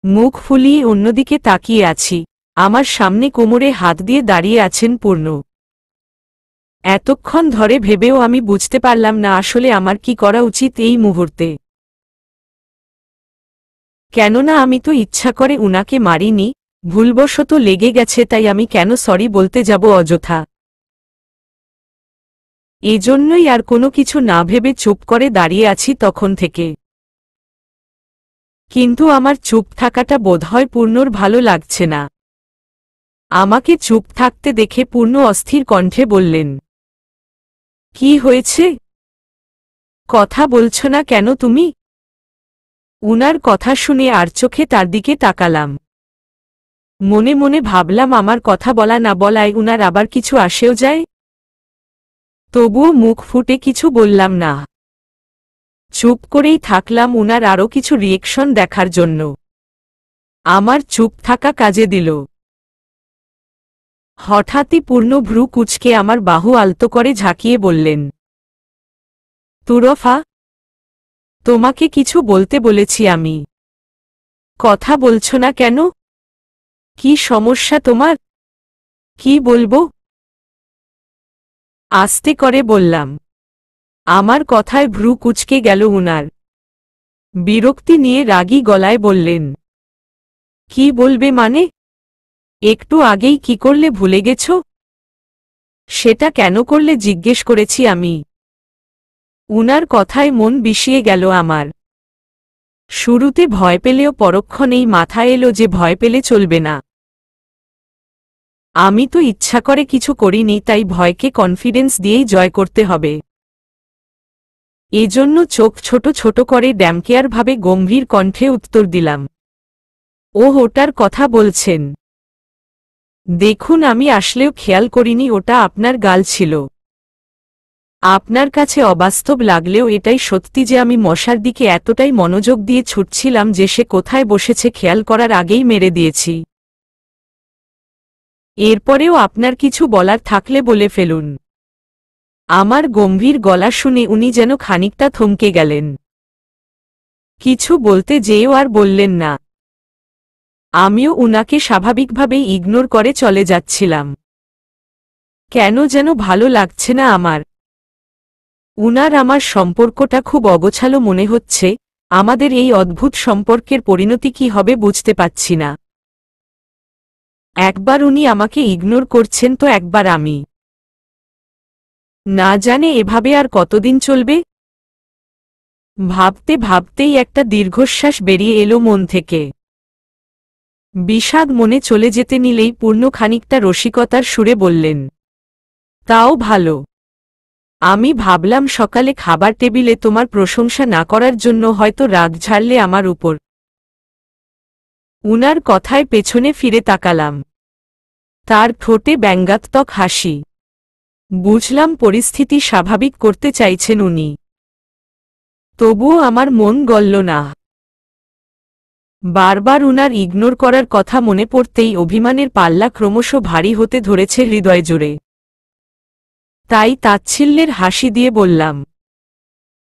মুখ ফুলিয়ে অন্যদিকে তাকিয়ে আছি। আমার সামনে কোমরে হাত দিয়ে দাঁড়িয়ে আছেন পূর্ণ। এতক্ষণ ধরে ভেবেও আমি বুঝতে পারলাম না আসলে আমার কি করা উচিত এই মুহূর্তে। কেননা আমি তো ইচ্ছা করে উনাকে মারিনি, ভুলবশত লেগে গেছে, তাই আমি কেন সরি বলতে যাব অযথা। এজন্যই আর কোনো কিছু না ভেবে চুপ করে দাঁড়িয়ে আছি তখন থেকে। কিন্তু আমার চুপ থাকাটা বোধহয় পূর্ণর ভালো লাগছে না। আমাকে চুপ থাকতে দেখে পূর্ণ অস্থির কণ্ঠে বললেন, কি হয়েছে? কথা বলছ না কেন তুমি? উনার কথা শুনে আর চোখে তার দিকে তাকালাম। মনে মনে ভাবলাম আমার কথা বলা না বলায় উনার আবার কিছু আসেও যায়। তবুও মুখ ফুটে কিছু বললাম না। চুপ করেই থাকলাম উনার আরও কিছু রিয়েকশন দেখার জন্য। আমার চুপ থাকা কাজে দিল। হঠাৎই পূর্ণ ভ্রু কুঁচকে আমার বাহু আলতো করে ঝাঁকিয়ে বললেন, তুরফা, তোমাকে কিছু বলতে বলেছি আমি। কথা বলছ না কেন? কি সমস্যা তোমার? কি বলবো? আস্তে করে বললাম। আমার কথায় ভ্রু কুঁচকে গেল উনার। বিরক্তি নিয়ে রাগী গলায় বললেন, কি বলবে মানে? একটু আগেই কি করলে ভুলে গেছ? সেটা কেন করলে জিজ্ঞেস করেছি আমি। উনার কথায় মন বিষিয়ে গেল আমার। শুরুতে ভয় পেলেও পরক্ষণেই মাথায় এলো যে ভয় পেলে চলবে না। আমি তো ইচ্ছা করে কিছু করিনি, তাই ভয়কে কনফিডেন্স দিয়েই জয় করতে হবে। এজন্য চোখ ছোট ছোট করে ড্যামকেয়ারভাবে গম্ভীর কণ্ঠে উত্তর দিলাম, ও ওটার কথা বলছেন? দেখুন, আমি আসলেও খেয়াল করিনি ওটা আপনার গাল ছিল। আপনার কাছে অবাস্তব লাগলেও এটাই সত্যি যে আমি মশার দিকে এতটাই মনোযোগ দিয়ে ছুটছিলাম যে সে কোথায় বসেছে খেয়াল করার আগেই মেরে দিয়েছি। এরপরেও আপনার কিছু বলার থাকলে বলে ফেলুন। আমার গম্ভীর গলা শুনে উনি যেন খানিকটা থমকে গেলেন। কিছু বলতে যেয়েও আর বললেন না। আমিও উনাকে স্বাভাবিকভাবেই ইগনোর করে চলে যাচ্ছিলাম। কেন যেন ভালো লাগছে না আমার। উনার আমার সম্পর্কটা খুব অগোছালো মনে হচ্ছে। আমাদের এই অদ্ভুত সম্পর্কের পরিণতি কি হবে বুঝতে পারছি না। একবার উনি আমাকে ইগনোর করছেন তো একবার আমি। না জানে এভাবে আর কতদিন চলবে। ভাবতে ভাবতেই একটা দীর্ঘশ্বাস বেরিয়ে এলো মন থেকে। বিষাদ মনে চলে যেতে নিলেই পূর্ণ খানিকটা রসিকতার সুরে বললেন, তাও ভালো। আমি ভাবলাম সকালে খাবার টেবিলে তোমার প্রশংসা না করার জন্য হয়তো রাগ ঝাড়লে আমার উপর। উনার কথায় পেছনে ফিরে তাকালাম। তার ঠোঁটে ব্যঙ্গাত্মক হাসি। বুঝলাম পরিস্থিতি স্বাভাবিক করতে চাইছেন উনি। তবুও আমার মন গলল না। বারবার উনার ইগনোর করার কথা মনে পড়তেই অভিমানের পাল্লা ক্রমশ ভারী হতে ধরেছে হৃদয় জুড়ে। তাই তাচ্ছিল্যের হাসি দিয়ে বললাম,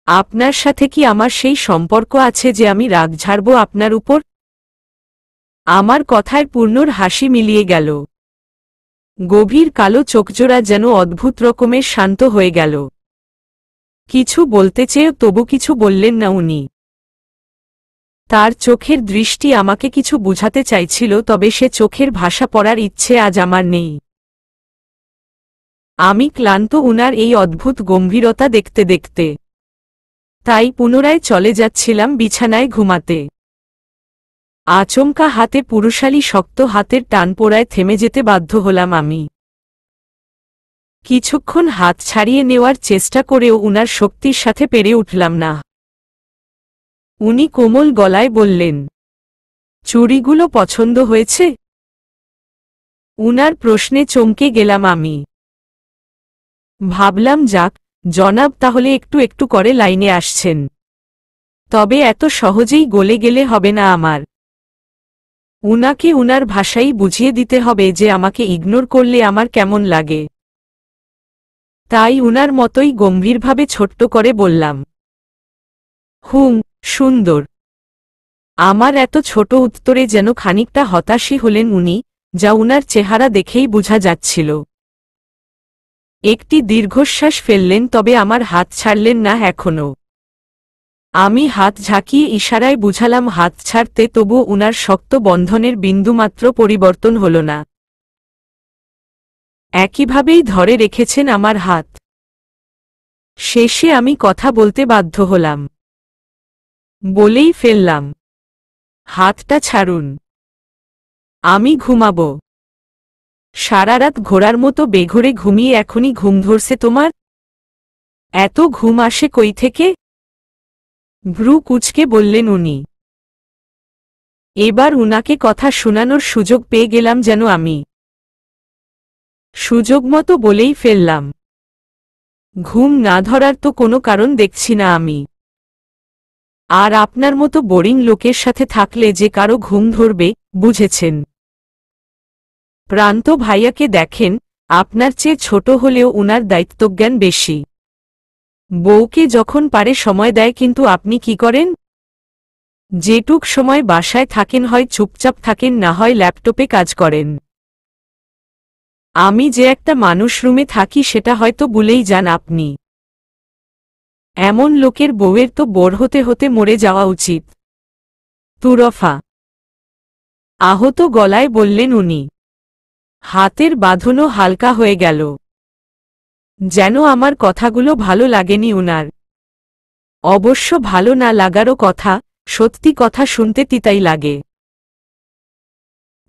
আপনার সাথে কি আমার সেই সম্পর্ক আছে যে আমি রাগ ঝাড়ব আপনার উপর? আমার কথায় পূর্ণর হাসি মিলিয়ে গেল। গভীর কালো চোখজোড়া যেন অদ্ভুত রকমের শান্ত হয়ে গেল। কিছু বলতে চেয়েও তবু কিছু বললেন না উনি। তার চোখের দৃষ্টি আমাকে কিছু বুঝাতে চাইছিল, তবে সে চোখের ভাষা পড়ার ইচ্ছে আজ আমার নেই। আমি ক্লান্ত উনার এই অদ্ভুত গম্ভীরতা দেখতে দেখতে। তাই পুনরায় চলে যাচ্ছিলাম বিছানায় ঘুমাতে। আচমকা হাতে পুরুষালী শক্ত হাতের টান পোড়ায় থেমে যেতে বাধ্য হলাম আমি। কিছুক্ষণ হাত ছাড়িয়ে নেওয়ার চেষ্টা করেও উনার শক্তির সাথে পেরে উঠলাম না। উনি কোমল গলায় বললেন, চুড়িগুলো পছন্দ হয়েছে? উনার প্রশ্নে চমকে গেলাম আমি। ভাবলাম যাক, জনাব তাহলে একটু একটু করে লাইনে আসছেন। তবে এত সহজেই গলে গেলে হবে না আমার। উনাকে উনার ভাষাই বুঝিয়ে দিতে হবে যে আমাকে ইগনোর করলে আমার কেমন লাগে। তাই উনার মতোই গম্ভীরভাবে ছোট্ট করে বললাম, হুম, সুন্দর। আমার এত ছোট উত্তরে যেন খানিকটা হতাশই হলেন উনি, যা উনার চেহারা দেখেই বোঝা যাচ্ছিল। একটি দীর্ঘশ্বাস ফেললেন, তবে আমার হাত ছাড়লেন না এখনো। আমি হাত ঝাঁকিয়ে ইশারায় বুঝালাম হাত ছাড়তে, তবু উনার শক্ত বন্ধনের বিন্দুমাত্র পরিবর্তন হল না। একইভাবেই ধরে রেখেছেন আমার হাত। শেষে আমি কথা বলতে বাধ্য হলাম। বলেই ফেললাম, হাতটা ছাড়ুন, আমি ঘুমাব। সারা রাত ঘোড়ার মতো বেঘোরে ঘুমিয়ে এখনই ঘুম ধরছে তোমার? এত ঘুম আসে কই থেকে? ভ্রু কুঁচকে বললেন উনি। এবার উনাকে কথা শোনানোর সুযোগ পেয়ে গেলাম যেন আমি। সুযোগ মতো বলেই ফেললাম, ঘুম না ধরার তো কোনো কারণ দেখছি না আমি। আর আপনার মতো বোরিং লোকের সাথে থাকলে যে কারো ঘুম ধরবে, বুঝেছেন? প্রান্ত ভাইয়াকে দেখেন, আপনার চেয়ে ছোট হলেও উনার দায়িত্বজ্ঞান বেশি। বউকে যখন পারে সময় দেয়, কিন্তু আপনি কি করেন? যেটুক সময় বাসায় থাকেন হয় চুপচাপ থাকেন, না হয় ল্যাপটপে কাজ করেন। আমি যে একটা মানুষ রুমে থাকি সেটা হয়তো ভুলেই যান আপনি। এমন লোকের বউয়ের তো বোর হতে হতে মরে যাওয়া উচিত। তুরফা আহত গলায় বললেন উনি। হাতের বাঁধনও হালকা হয়ে গেল। যেন আমার কথাগুলো ভালো লাগেনি উনার। অবশ্য ভালো না লাগারও কথা, সত্যি কথা শুনতে তিতাই লাগে।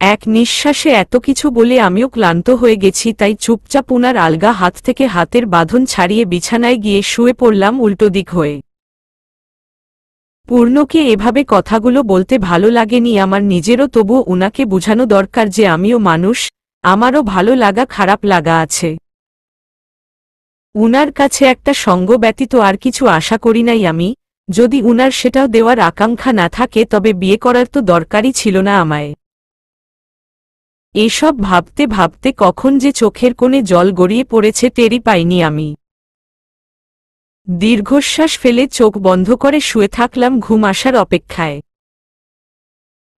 এক নিঃশ্বাসে এত কিছু বলে আমিও ক্লান্ত হয়ে গেছি, তাই চুপচাপ উনার আলগা হাত থেকে হাতের বাঁধন ছাড়িয়ে বিছানায় গিয়ে শুয়ে পড়লাম উল্টো দিক হয়ে। পূর্ণকে এভাবে কথাগুলো বলতে ভালো লাগেনি আমার নিজেরও, তবুও উনাকে বুঝানো দরকার যে আমিও মানুষ, আমারও ভালো লাগা খারাপ লাগা আছে। উনার কাছে একটা সঙ্গ ব্যতীত আর কিছু আশা করি নাই আমি। যদি উনার সেটাও দেওয়ার আকাঙ্ক্ষা না থাকে, তবে বিয়ে করার তো দরকারই ছিল না আমায়। এসব ভাবতে ভাবতে কখন যে চোখের কোণে জল গড়িয়ে পড়েছে টেরই পাইনি আমি। দীর্ঘশ্বাস ফেলে চোখ বন্ধ করে শুয়ে থাকলাম ঘুম আসার অপেক্ষায়।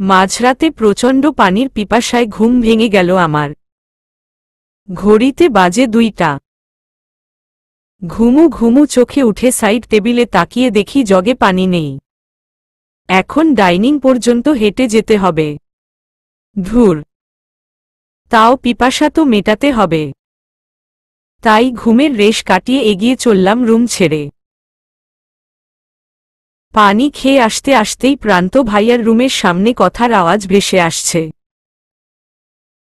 মাঝরাতে প্রচণ্ড পানির পিপাসায় ঘুম ভেঙে গেল আমার। ঘড়িতে বাজে 2টা। ঘুমু ঘুমু চোখে উঠে সাইড টেবিলে তাকিয়ে দেখি জগে পানি নেই। এখন ডাইনিং পর্যন্ত হেঁটে যেতে হবে। ধুর, তাও পিপাসা তো মেটাতে হবে। তাই ঘুমের রেশ কাটিয়ে এগিয়ে চললাম রুম ছেড়ে। পানি খেয়ে আসতে আসতেই প্রান্ত ভাইয়ার রুমের সামনে কথার আওয়াজ ভেসে আসছে।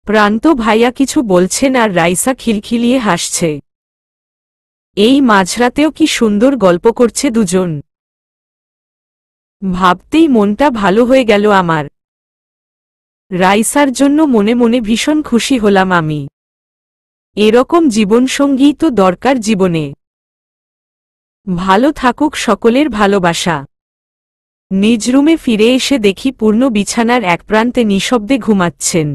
প্রান্ত ভাইয়া কিছু বলছেন আর রাইসা খিলখিলিয়ে হাসছে। এই মাঝরাতেও কি সুন্দর গল্প করছে দুজন। ভাবতেই মনটা ভালো হয়ে গেল আমার। রাইসার জন্য মনে মনে ভীষণ খুশি হলাম আমি। এরকম জীবনসঙ্গী তো দরকার জীবনে। ভালো থাকুক সকলের ভালোবাসা। নিজ রুমে ফিরে এসে দেখি পূর্ণ বিছানার এক প্রান্তে নিঃশব্দে ঘুমাচ্ছেন।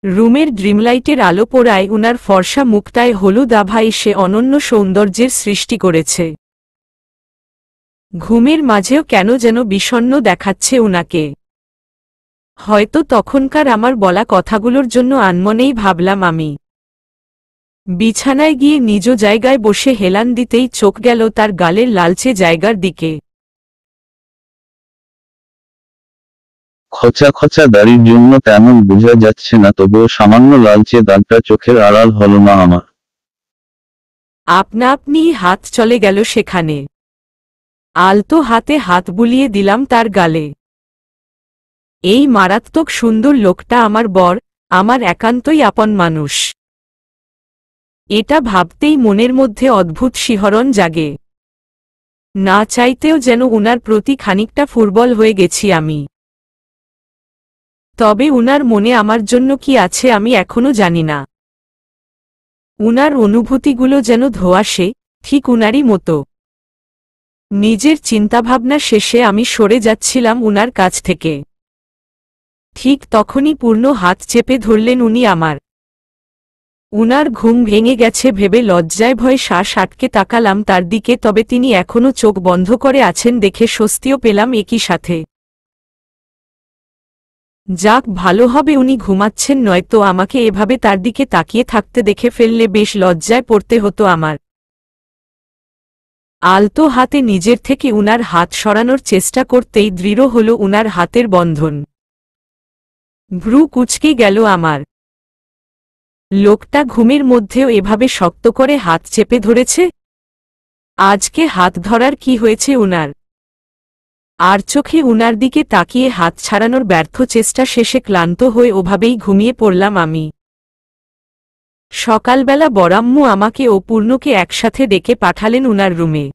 রুমের ড্রিমলাইটের আলো পোড়ায় উনার ফর্সা মুখটায় হলুদ আভা এসে অনন্য সৌন্দর্যের সৃষ্টি করেছে। ঘুমের মাঝেও কেন যেন বিষণ্ণ দেখাচ্ছে উনাকে। হয়তো তখনকার আমার বলা কথাগুলোর জন্য আনমনেই ভাবলাম আমি। বিছানায় গিয়ে নিজ জায়গায় বসে হেলান দিতেই চোখ গেল তার গালের লালচে জায়গার দিকে। খোঁচা খোঁচা দাড়ির জন্য তেমন বোঝা যাচ্ছে না, তবুও সামান্য লালচে দাগটা চোখের আড়াল হল না আমার। আপনা আপনি হাত চলে গেল সেখানে। আলতো হাতে হাত বুলিয়ে দিলাম তার গালে। এই মারাত্মক সুন্দর লোকটা আমার বর, আমার একান্তই আপন মানুষ। এটা ভাবতেই মনের মধ্যে অদ্ভুত শিহরণ জাগে। না চাইতেও যেন উনার প্রতি খানিকটা ফুরবল হয়ে গেছি আমি। তবে উনার মনে আমার জন্য কি আছে আমি এখনো জানি না। উনার অনুভূতিগুলো যেন ধোঁয়াশে, ঠিক উনারই মতো। নিজের চিন্তাভাবনা শেষে আমি সরে যাচ্ছিলাম উনার কাছ থেকে। ঠিক তখনই পূর্ণ হাত চেপে ধরলেন উনি আমার। উনার ঘুম ভেঙে গেছে ভেবে লজ্জায় ভয়ে শ্বাস আটকে তাকালাম তার দিকে, তবে তিনি এখনো চোখ বন্ধ করে আছেন দেখে স্বস্তিও পেলাম একই সাথে। যাক, ভালো হবে উনি ঘুমাচ্ছেন, নয়তো আমাকে এভাবে তার দিকে তাকিয়ে থাকতে দেখে ফেললে বেশ লজ্জায় পড়তে হতো আমার। আলতো হাতে নিজের থেকে উনার হাত সরানোর চেষ্টা করতেই দৃঢ় হল উনার হাতের বন্ধন। ভ্রু কুঁচকে গেল আমার। লোকটা ঘুমের মধ্যেও এভাবে শক্ত করে হাত চেপে ধরেছে। আজকে হাত ধরার কি হয়েছে উনার? আর চোখে উনার দিকে তাকিয়ে হাত ছাড়ানোর ব্যর্থ চেষ্টা শেষে ক্লান্ত হয়ে ওভাবেই ঘুমিয়ে পড়লাম আমি। সকালবেলা বড়াম্মু আমাকে ও পূর্ণকে একসাথে ডেকে পাঠালেন উনার রুমে।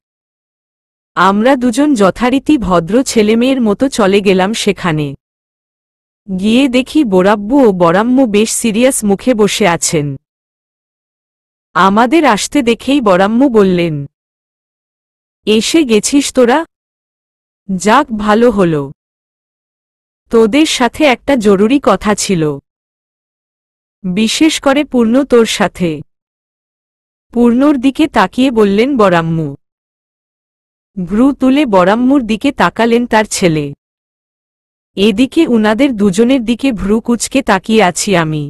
আমরা দুজন যথারীতি ভদ্র ছেলেমেয়ের মতো চলে গেলাম সেখানে। গিয়ে দেখি বোরাব্বু ও বড়াম্মু বেশ সিরিয়াস মুখে বসে আছেন। আমাদের আসতে দেখেই বড়াম্মু বললেন, এসে গেছিস তোরা? যাক, ভালো হলো। তোদের সাথে একটা জরুরি কথা ছিল, বিশেষ করে পূর্ণ তোর সাথে। পূর্ণর দিকে তাকিয়ে বললেন বড়াম্মু। ভ্রু তুলে বড়াম্মুর দিকে তাকালেন তার ছেলে। এদিকে উনাদের দুজনের দিকে ভ্রু কুঁচকে তাকিয়ে আছি আমি।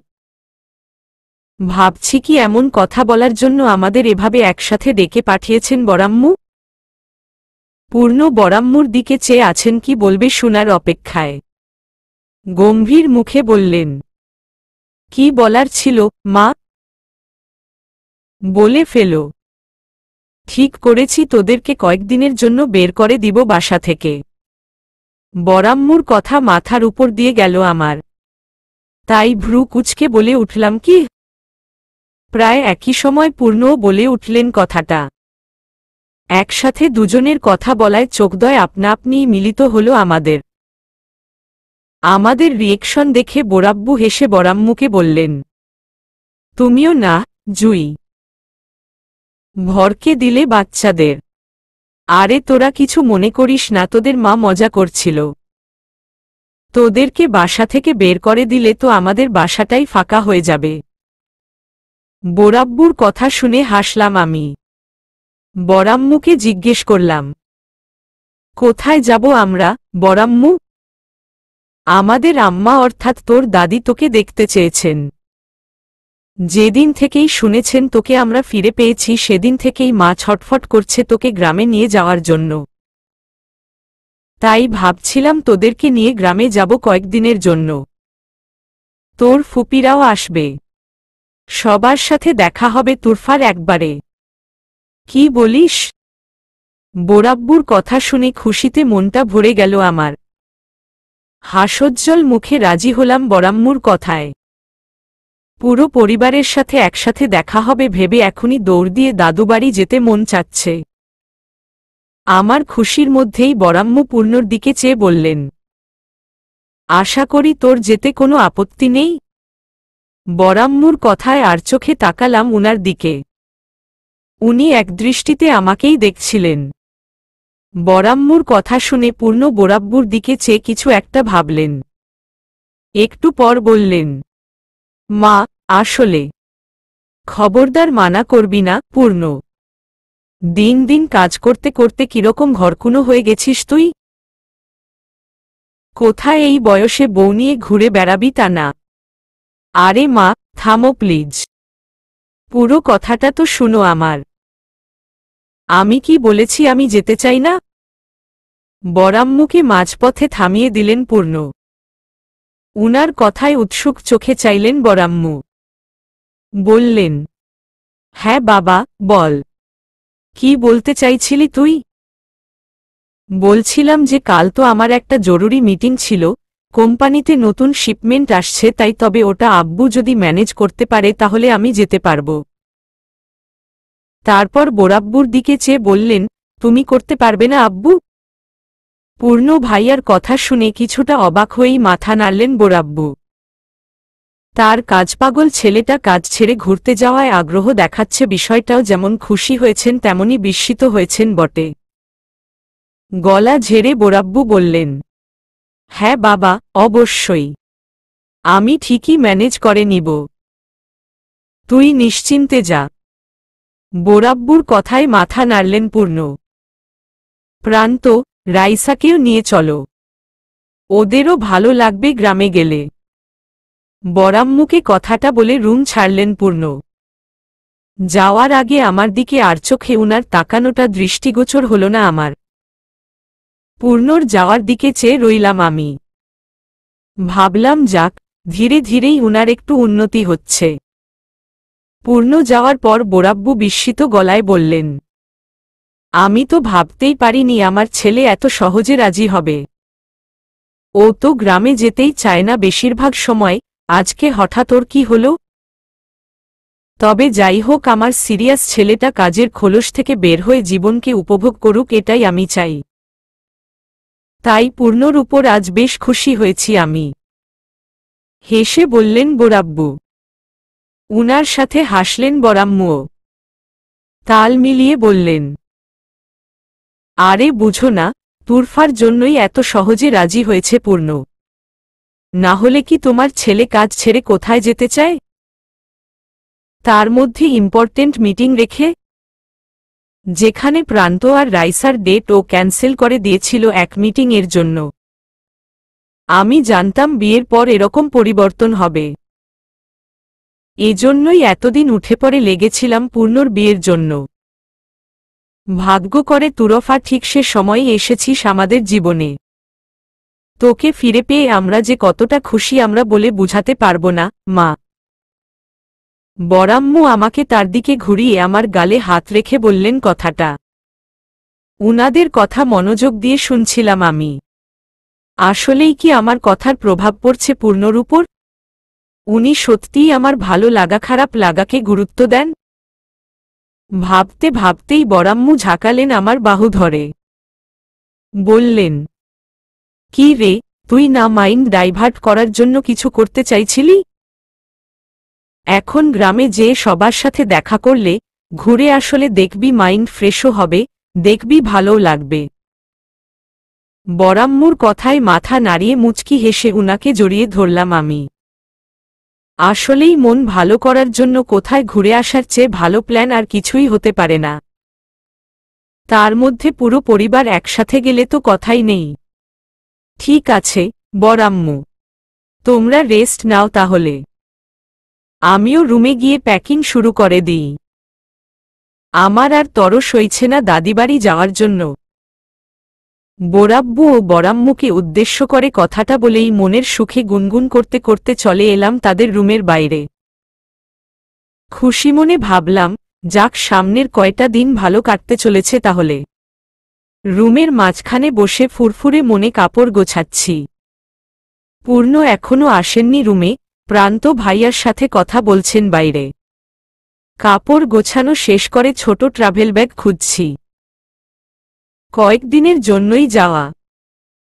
ভাবছি কি এমন কথা বলার জন্য আমাদের এভাবে একসাথে ডেকে পাঠিয়েছেন বড়াম্মু। পূর্ণ বড়াম্মুর দিকে চেয়ে আছেন কি বলবে শোনার অপেক্ষায়। গম্ভীর মুখে বললেন, কি বলার ছিল মা? বলে ফেলো। ঠিক করেছি, তোদেরকে কয়েকদিনের জন্য বের করে দিব বাসা থেকে। বড়াম্মুর কথা মাথার উপর দিয়ে গেল আমার। তাই ভ্রু কুঁচকে বলে উঠলাম, কি? প্রায় একই সময় পূর্ণও বলে উঠলেন কথাটা। একসাথে দুজনের কথা বলায় চোখদ্বয় আপনা আপনিই মিলিত হল আমাদের। আমাদের রিয়েকশন দেখে বোরাব্বু হেসে বড়াম্মুকে বললেন, তুমিও না জুই, ভরকে দিলে বাচ্চাদের। আরে তোরা কিছু মনে করিস না, তোদের মা মজা করছিল। তোদেরকে বাসা থেকে বের করে দিলে তো আমাদের বাসাটাই ফাঁকা হয়ে যাবে। বোরাব্বুর কথা শুনে হাসলাম আমি। বড়াম্মুকে জিজ্ঞেস করলাম, কোথায় যাব আমরা বড়াম্মু? আমাদের আম্মা অর্থাৎ তোর দাদি তোকে দেখতে চেয়েছেন। যেদিন থেকেই শুনেছেন তোকে আমরা ফিরে পেয়েছি সেদিন থেকেই মা ছটফট করছে তোকে গ্রামে নিয়ে যাওয়ার জন্য। তাই ভাবছিলাম তোদেরকে নিয়ে গ্রামে যাব কয়েকদিনের জন্য। তোর ফুপিরাও আসবে, সবার সাথে দেখা হবে তুরফার একবারে। কি বলিস? বোরাব্বুর কথা শুনে খুশিতে মনটা ভরে গেল আমার। হাসজ্জ্বল মুখে রাজি হলাম বড়াম্মুর কথায়। পুরো পরিবারের সাথে একসাথে দেখা হবে ভেবে এখনই দৌড় দিয়ে দাদুবাড়ি যেতে মন চাচ্ছে। আমার খুশির মধ্যেই বড়াম্মু পূর্ণর দিকে চেয়ে বললেন, আশা করি তোর যেতে কোনো আপত্তি নেই। বড়াম্মুর কথায় আর চোখে তাকালাম উনার দিকে। উনি একদৃষ্টিতে আমাকেই দেখছিলেন। বড়াম্মুর কথা শুনে পূর্ণ বোরাব্বুর দিকে চেয়ে কিছু একটা ভাবলেন। একটু পর বললেন, মা, আসলে খবরদার মানা করবি না পূর্ণ। দিন দিন কাজ করতে করতে কিরকম ঘরকুনো হয়ে গেছিস তুই। কোথায় এই বয়সে বউ নিয়ে ঘুরে বেড়াবি তা না। আরে মা, থামো প্লিজ। পুরো কথাটা তো শুনো আমার। আমি কি বলেছি আমি যেতে চাই না? বড়াম্মুকে মাঝপথে থামিয়ে দিলেন পূর্ণ। উনার কথায় উৎসুক চোখে চাইলেন বড়াম্মু। বললেন, হ্যাঁ বাবা, বল। কি বলতে চাইছিলি তুই? বলছিলাম যে কাল তো আমার একটা জরুরি মিটিং ছিল, কোম্পানিতে নতুন শিপমেন্ট আসছে, তাই তবে ওটা আব্বু যদি ম্যানেজ করতে পারে তাহলে আমি যেতে পারব। তারপর বোরাব্বুর দিকে চেয়ে বললেন, তুমি করতে পারবে না আব্বু? পূর্ণ ভাইয়ার কথা শুনে কিছুটা অবাক হয়েই মাথা নাড়লেন বোরাব্বু। তার কাজপাগল ছেলেটা কাজ ছেড়ে ঘুরতে যাওয়ায় আগ্রহ দেখাচ্ছে, বিষয়টাও যেমন খুশি হয়েছেন তেমনি বিস্মিত হয়েছেন বটে। গলা ঝেড়ে বোরাব্বু বললেন, হ্যাঁ বাবা, অবশ্যই। আমি ঠিকই ম্যানেজ করে নিব। তুই নিশ্চিন্তে যা। বোরাব্বুর কথায় মাথা নাড়লেন পূর্ণ। প্রান্ত, রাইসাকেও নিয়ে চলো। ওদেরও ভালো লাগবে গ্রামে গেলে। বড়াম্মুকে কথাটা বলে রুম ছাড়লেন পূর্ণ। যাওয়ার আগে আমার দিকে আর চোখে উনার তাকানোটা দৃষ্টিগোচর হল না আমার। পূর্ণর যাওয়ার দিকে চেয়ে রইলাম আমি। ভাবলাম যাক, ধীরে ধীরেই উনার একটু উন্নতি হচ্ছে। পূর্ণ যাওয়ার পর বোরাব্বু বিস্মিত গলায় বললেন, আমি তো ভাবতেই পারিনি আমার ছেলে এত সহজে রাজি হবে। ও তো গ্রামে যেতেই চায় না বেশিরভাগ সময়, আজকে হঠাৎ ওর কি হলো? তবে যাই হোক, আমার সিরিয়াস ছেলেটা কাজের খোলস থেকে বের হয়ে জীবনকে উপভোগ করুক, এটাই আমি চাই। তাই পূর্ণর উপর আজ বেশ খুশি হয়েছি আমি। হেসে বললেন বোরাব্বু। উনার সাথে হাসলেন বড়াম্মুও। তাল মিলিয়ে বললেন, আরে বুঝো না, তুরফার জন্যই এত সহজে রাজি হয়েছে পূর্ণ। না হলে কি তোমার ছেলে কাজ ছেড়ে কোথায় যেতে চায়? তার মধ্যে ইম্পর্টেন্ট মিটিং রেখে, যেখানে প্রান্ত আর রাইসার ডেট ও ক্যান্সেল করে দিয়েছিল এক মিটিং এর জন্য। আমি জানতাম বিয়ের পর এরকম পরিবর্তন হবে। এজন্যই এতদিন উঠে পড়ে লেগেছিলাম পূর্ণর বিয়ের জন্য। ভাগ্য করে তুরফা ঠিক সে সময়ে এসেছিস আমাদের জীবনে। তোকে ফিরে পেয়ে আমরা যে কতটা খুশি আমরা বলে বুঝাতে পারব না, মা। বড়াম্মু আমাকে তার দিকে ঘুরিয়ে আমার গালে হাত রেখে বললেন কথাটা। উনাদের কথা মনোযোগ দিয়ে শুনছিলাম আমি। আসলেই কি আমার কথার প্রভাব পড়ছে পূর্ণর উপর? উনি সত্যিই আমার ভালো লাগা খারাপ লাগাকে গুরুত্ব দেন? ভাবতে ভাবতেই বড়াম্মু ঝাঁকালেন আমার বাহু ধরে। বললেন, কি রে, তুই না মাইন্ড ডাইভার্ট করার জন্য কিছু করতে চাইছিলি? এখন গ্রামে যেয়ে সবার সাথে দেখা করলে, ঘুরে আসলে দেখবি মাইন্ড ফ্রেশও হবে, দেখবি ভালোও লাগবে। বড়াম্মুর কথায় মাথা নাড়িয়ে মুচকি হেসে উনাকে জড়িয়ে ধরলাম আমি। আসলেই মন ভালো করার জন্য কোথায় ঘুরে আসার চেয়ে ভালো প্ল্যান আর কিছুই হতে পারে না। তার মধ্যে পুরো পরিবার একসাথে গেলে তো কথাই নেই। ঠিক আছে বড়াম্মু, তোমরা রেস্ট নাও তাহলে। আমিও রুমে গিয়ে প্যাকিং শুরু করে দিই। আমার আর তরস হইছে না দাদিবাড়ি যাওয়ার জন্য। বোরাব্বু ও বড়াম্মুকে উদ্দেশ্য করে কথাটা বলেই মনের সুখে গুনগুন করতে করতে চলে এলাম তাদের রুমের বাইরে। খুশি মনে ভাবলাম, যাক সামনের কয়টা দিন ভালো কাটতে চলেছে তাহলে। রুমের মাঝখানে বসে ফুরফুরে মনে কাপড় গোছাচ্ছি। পূর্ণ এখনো আসেননি রুমে, প্রান্ত ভাইয়ার সাথে কথা বলছেন বাইরে। কাপড় গোছানো শেষ করে ছোট ট্রাভেল ব্যাগ খুঁজছি। কয়েকদিনের জন্যই যাওয়া।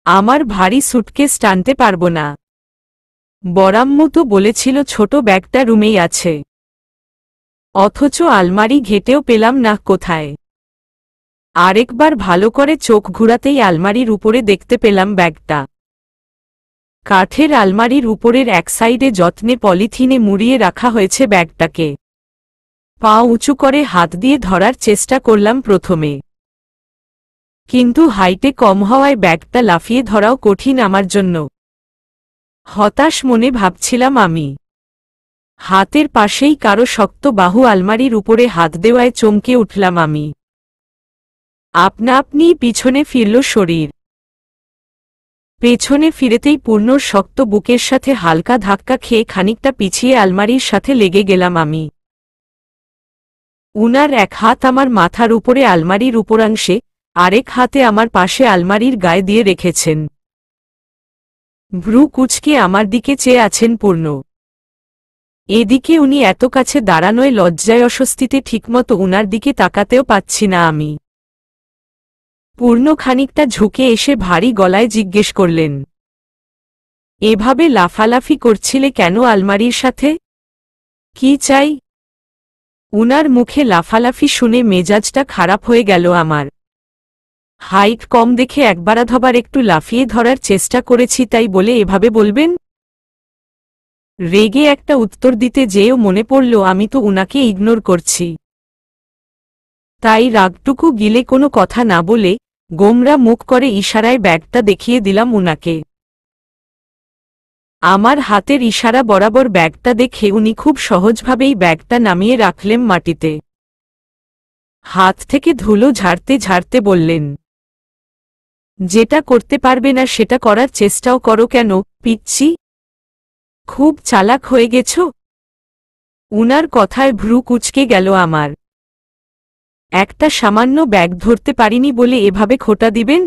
আমার ভারী সুটকেস টানতে পারব না। বড়াম্মু তো বলেছিল ছোট ব্যাগটা রুমেই আছে। অথচ আলমারি ঘেটেও পেলাম না কোথায়। আরেকবার ভালো করে চোখ ঘুরাতেই আলমারির উপরে দেখতে পেলাম ব্যাগটা। কাঠের আলমারির উপরের এক সাইডে যত্নে পলিথিনে মুড়িয়ে রাখা হয়েছে ব্যাগটাকে। পা উঁচু করে হাত দিয়ে ধরার চেষ্টা করলাম প্রথমে, কিন্তু হাইটে কম হওয়ায় ব্যাগটা লাফিয়ে ধরাও কঠিন আমার জন্য। হতাশ মনে ভাবছিলাম আমি। হাতের পাশেই কারো শক্ত বাহু আলমারির উপরে হাত দেওয়ায় চমকে উঠলাম আমি। আপনা আপনিই পিছনে ফিরল শরীর। পেছনে ফিরেতেই পূর্ণর শক্ত বুকের সাথে হালকা ধাক্কা খেয়ে খানিকটা পিছিয়ে আলমারির সাথে লেগে গেলাম আমি। উনার এক হাত আমার মাথার উপরে আলমারির উপরাংশে, আরেক হাতে আমার পাশে আলমারির গায়ে দিয়ে রেখেছেন। ভ্রু কুঁচকে আমার দিকে চেয়ে আছেন পূর্ণ। এদিকে উনি এত কাছে দাঁড়ানোয় লজ্জায় অস্বস্তিতে ঠিকমতো উনার দিকে তাকাতেও পাচ্ছি না আমি। পূর্ণ খানিকটা ঝুঁকে এসে ভারী গলায় জিজ্ঞেস করলেন, এভাবে লাফালাফি করছিলে কেন আলমারির সাথে? কি চাই? উনার মুখে লাফালাফি শুনে মেজাজটা খারাপ হয়ে গেল আমার। হাইট কম দেখে একবারাধবার একটু লাফিয়ে ধরার চেষ্টা করেছি তাই বলে এভাবে বলবেন? রেগে একটা উত্তর দিতে যেও মনে পড়ল আমি তো উনাকে ইগনোর করছি। তাই রাগটুকু গিলে কোনো কথা না বলে গোমরা মুখ করে ইশারায় ব্যাগটা দেখিয়ে দিলাম উনাকে। আমার হাতের ইশারা বরাবর ব্যাগটা দেখে উনি খুব সহজভাবেই ব্যাগটা নামিয়ে রাখলেন মাটিতে। হাত থেকে ধুলো ঝাড়তে ঝাড়তে বললেন, যেটা করতে পারবে না সেটা করার চেষ্টাও করো কেন, পিচ্চি? খুব চালাক হয়ে গেছ? উনার কথায় ভ্রু কুঁচকে গেল আমার। একটা সামান্য ব্যাগ ধরতে পারিনি বলে এভাবে খোঁটা দিবেন?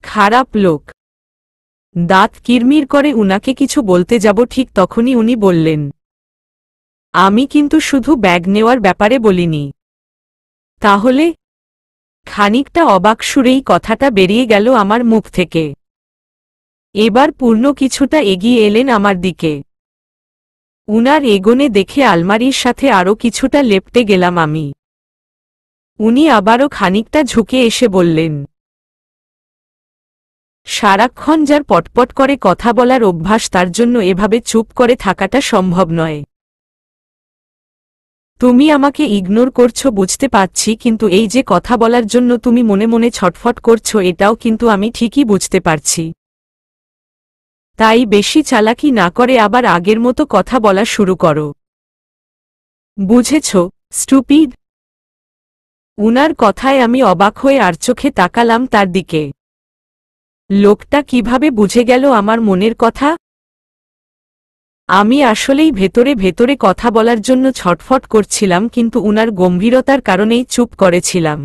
খারাপ লোক। দাঁত কিরমির করে উনাকে কিছু বলতে যাব ঠিক তখনই উনি বললেন, আমি কিন্তু শুধু ব্যাগ নেওয়ার ব্যাপারে বলিনি। তাহলে? খানিকটা অবাক সুরেই কথাটা বেরিয়ে গেল আমার মুখ থেকে। এবার পূর্ণ কিছুটা এগিয়ে এলেন আমার দিকে। উনার এগোনে দেখে আলমারির সাথে আরও কিছুটা লেপটে গেলাম আমি। উনি আবারও খানিকটা ঝুঁকে এসে বললেন, সারাক্ষণ যার পটপট করে কথা বলার অভ্যাস তার জন্য এভাবে চুপ করে থাকাটা সম্ভব নয়। তুমি আমাকে ইগনোর করছো বুঝতে পারছি, কিন্তু এই যে কথা বলার জন্য তুমি মনে মনে ছটফট করছো এটাও কিন্তু আমি ঠিকই বুঝতে পারছি। তাই বেশি চালাকি না করে আবার আগের মতো কথা বলা শুরু করো। বুঝেছ, স্টুপিড? উনার কথায় আমি অবাক হয়ে আর চোখে তাকালাম তার দিকে। লোকটা কিভাবে বুঝে গেল আমার মনের কথা? আমি আসলেই ভেতরে ভেতরে কথা বলার জন্য ছটফট করছিলাম, কিন্তু উনার গম্ভীরতার কারণেই চুপ করেছিলাম।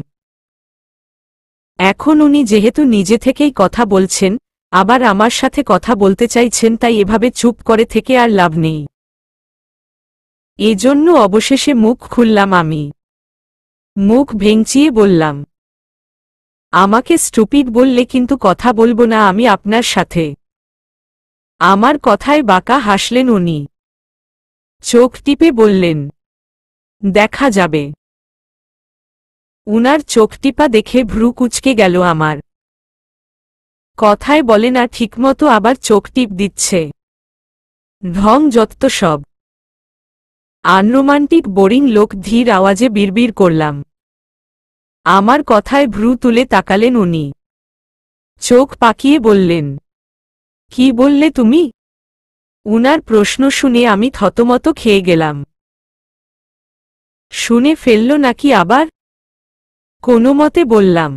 এখন উনি যেহেতু নিজে থেকেই কথা বলছেন, আবার আমার সাথে কথা বলতে চাইছেন, তাই এভাবে চুপ করে থেকে আর লাভ নেই। এজন্য অবশেষে মুখ খুললাম আমি। মুখ ভেঙচিয়ে বললাম, আমাকে স্টুপিড বললে কিন্তু কথা বলবো না আমি আপনার সাথে। আমার কথায় বাঁকা হাসলেন উনি। চোখ টিপে বললেন, দেখা যাবে। উনার চোখ টিপা দেখে ভ্রু কুঁচকে গেল আমার। কথায় বলে না ঠিকমতো আবার চোখ টিপ দিচ্ছে। ঢং যত সব। আনরোমান্টিক বোরিং লোক, ধীর আওয়াজে বিড়বিড় করলাম। আমার কথায় ভ্রু তুলে তাকালেন উনি। চোখ পাকিয়ে বললেন, কি বললে তুমি? উনার প্রশ্ন শুনে আমি থতমত খেয়ে গেলাম। শুনে ফেলল নাকি আবার? কোনো মতে বললাম,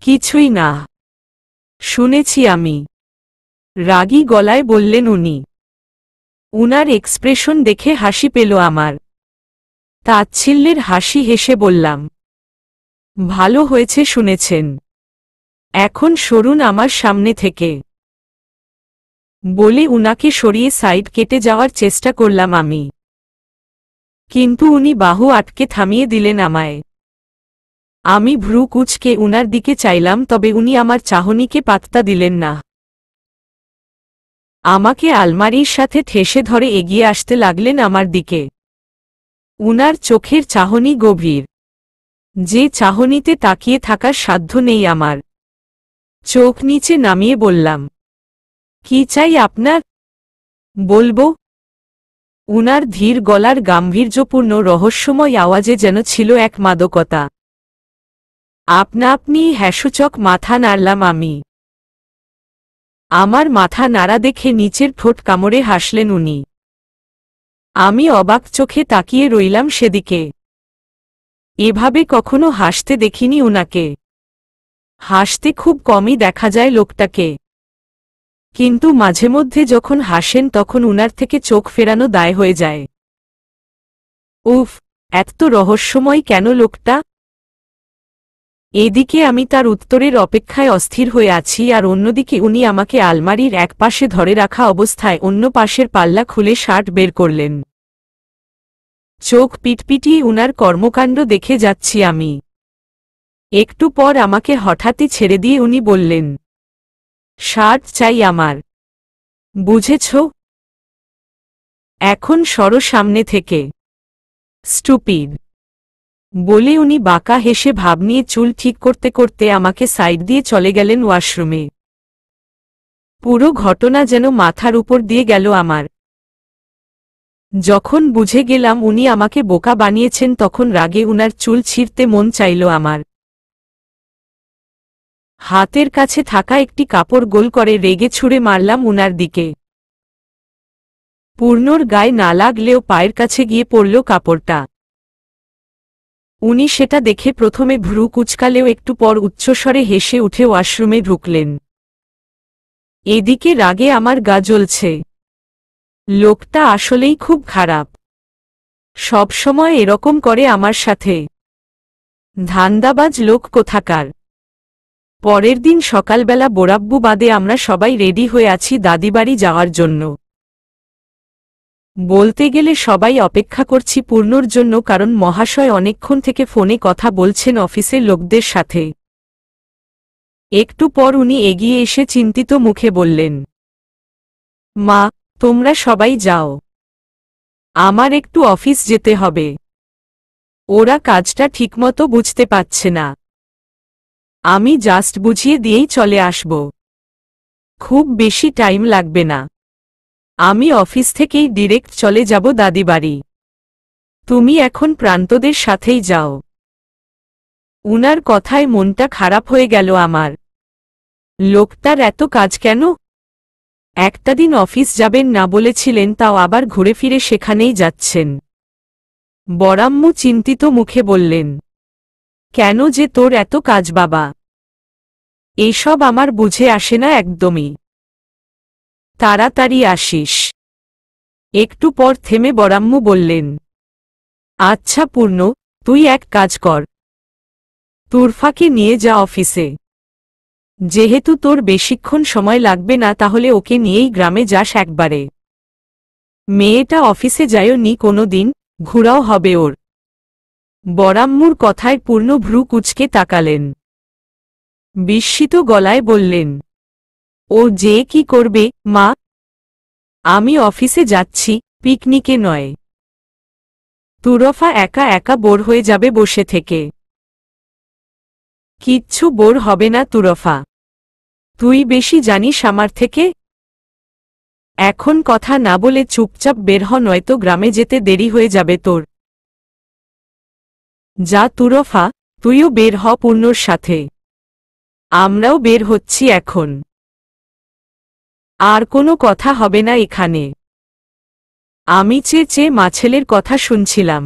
কিছুই না। শুনেছি আমি। রাগী গলায় বললেন উনি। উনার এক্সপ্রেশন দেখে হাসি পেল আমার। তাচ্ছিল্যের হাসি হেসে বললাম, ভালো হয়েছে শুনেছেন। এখন সরুন আমার সামনে থেকে। বলে উনাকে সরিয়ে সাইড কেটে যাওয়ার চেষ্টা করলাম আমি। কিন্তু উনি বাহু আটকে থামিয়ে দিলেন আমায়। আমি ভ্রু কুঁচকে উনার দিকে চাইলাম, তবে উনি আমার চাহনিকে পাত্তা দিলেন না। আমাকে আলমারির সাথে ঠেসে ধরে এগিয়ে আসতে লাগলেন আমার দিকে। উনার চোখের চাহনি গভীর, যে চাহনিতে তাকিয়ে থাকার সাধ্য নেই আমার। চোখ নিচে নামিয়ে বললাম, কি চাই আপনার? বলবো? উনার ধীর গলার গাম্ভীর্যপূর্ণ রহস্যময় আওয়াজে যেন ছিল এক মাদকতা। আপনা আপনি হ্যাসূচক মাথা নাড়লাম আমি। আমার মাথা নাড়া দেখে নিচের ঠোঁট কামড়ে হাসলেন উনি। আমি অবাক চোখে তাকিয়ে রইলাম সেদিকে। এভাবে কখনো হাসতে দেখিনি উনাকে। হাসতে খুব কমই দেখা যায় লোকটাকে, কিন্তু মাঝে মধ্যে যখন হাসেন তখন উনার থেকে চোখ ফেরানো দায় হয়ে যায়। উফ, এত রহস্যময় কেন লোকটা? এদিকে আমি তার উত্তরের অপেক্ষায় অস্থির হয়ে আছি, আর অন্যদিকে উনি আমাকে আলমারির এক পাশে ধরে রাখা অবস্থায় অন্য পাশের পাল্লা খুলে শার্ট বের করলেন। চোখ পিটপিটিয়ে উনার কর্মকাণ্ড দেখে যাচ্ছি আমি। একটু পর আমাকে হঠাৎই ছেড়ে দিয়ে উনি বললেন, শার্ট চাই আমার। বুঝেছ? এখন সরো সামনে থেকে, স্টুপিড। বলে উনি বাঁকা হেসে ভাব নিয়ে চুল ঠিক করতে করতে আমাকে সাইড দিয়ে চলে গেলেন ওয়াশরুমে। পুরো ঘটনা যেন মাথার উপর দিয়ে গেল আমার। যখন বুঝে গেলাম উনি আমাকে বোকা বানিয়েছেন, তখন রাগে উনার চুল ছিঁড়তে মন চাইল আমার। হাতের কাছে থাকা একটি কাপড় গোল করে রেগে ছুঁড়ে মারলাম উনার দিকে। পূর্ণর গায়ে না লাগলেও পায়ের কাছে গিয়ে পড়ল কাপড়টা। উনি সেটা দেখে প্রথমে ভ্রু কুচকালেও একটু পর উচ্চস্বরে হেসে উঠে ওয়াশরুমে ঢুকলেন। এদিকে রাগে আমার গা জ্বলছে। লোকটা আসলেই খুব খারাপ, সব সময় এরকম করে আমার সাথে। ধান্দাবাজ লোক কোথাকার। পরের দিন সকালবেলা বোরাব্বু বাদে আমরা সবাই রেডি হয়ে আছি দাদিবাড়ি যাওয়ার জন্য। বলতে গেলে সবাই অপেক্ষা করছি পূর্ণর জন্য, কারণ মহাশয় অনেকক্ষণ থেকে ফোনে কথা বলছেন অফিসের লোকদের সাথে। একটু পর উনি এগিয়ে এসে চিন্তিত মুখে বললেন, মা, তোমরা সবাই যাও, আমার একটু অফিস যেতে হবে। ওরা কাজটা ঠিকমতো বুঝতে পারছে না, আমি জাস্ট বুঝিয়ে দিয়েই চলে আসব, খুব বেশি টাইম লাগবে না। আমি অফিস থেকেই ডিরেক্ট চলে যাব দাদিবাড়ি, তুমি এখন প্রান্তদের সাথেই যাও। উনার কথায় মনটা খারাপ হয়ে গেল আমার। লোকটার এত কাজ কেন? একটা দিন অফিস যাবেন না বলেছিলেন, তাও আবার ঘুরে ফিরে সেখানেই যাচ্ছেন। বড়াম্মু চিন্তিত মুখে বললেন, কেন যে তোর এত কাজ বাবা? এসব আমার বুঝে আসে না একদমই। তাড়াতাড়ি আসিস। একটু পর থেমে বড়াম্মু বললেন, আচ্ছা পূর্ণ, তুই এক কাজ কর, তুরফাকে নিয়ে যা অফিসে। যেহেতু তোর বেশিক্ষণ সময় লাগবে না, তাহলে ওকে নিয়েই গ্রামে যাস একবারে। মেয়েটা অফিসে যায়ও নি কোনো দিন, ঘোরাও হবে ওর। বড়াম্মুর কথায় পূর্ণ ভ্রু কুচকে তাকালেন। বিস্মিত গলায় বললেন, ও যে কি করবে মা? আমি অফিসে যাচ্ছি, পিকনিকে নয়। তুরফা একা একা বোর হয়ে যাবে বসে থেকে। কিচ্ছু বোর হবে না তুরফা, তুই বেশি জানিস আমার থেকে। এখন কথা না বলে চুপচাপ বের হ, নয়তো গ্রামে যেতে দেরি হয়ে যাবে তোর। যা তুরফা, তুইও বের হ পূর্ণর সাথে। আমরাও বের হচ্ছি এখন। আর কোনো কথা হবে না এখানে। আমি চেয়ে চেয়ে মাছেলের কথা শুনছিলাম,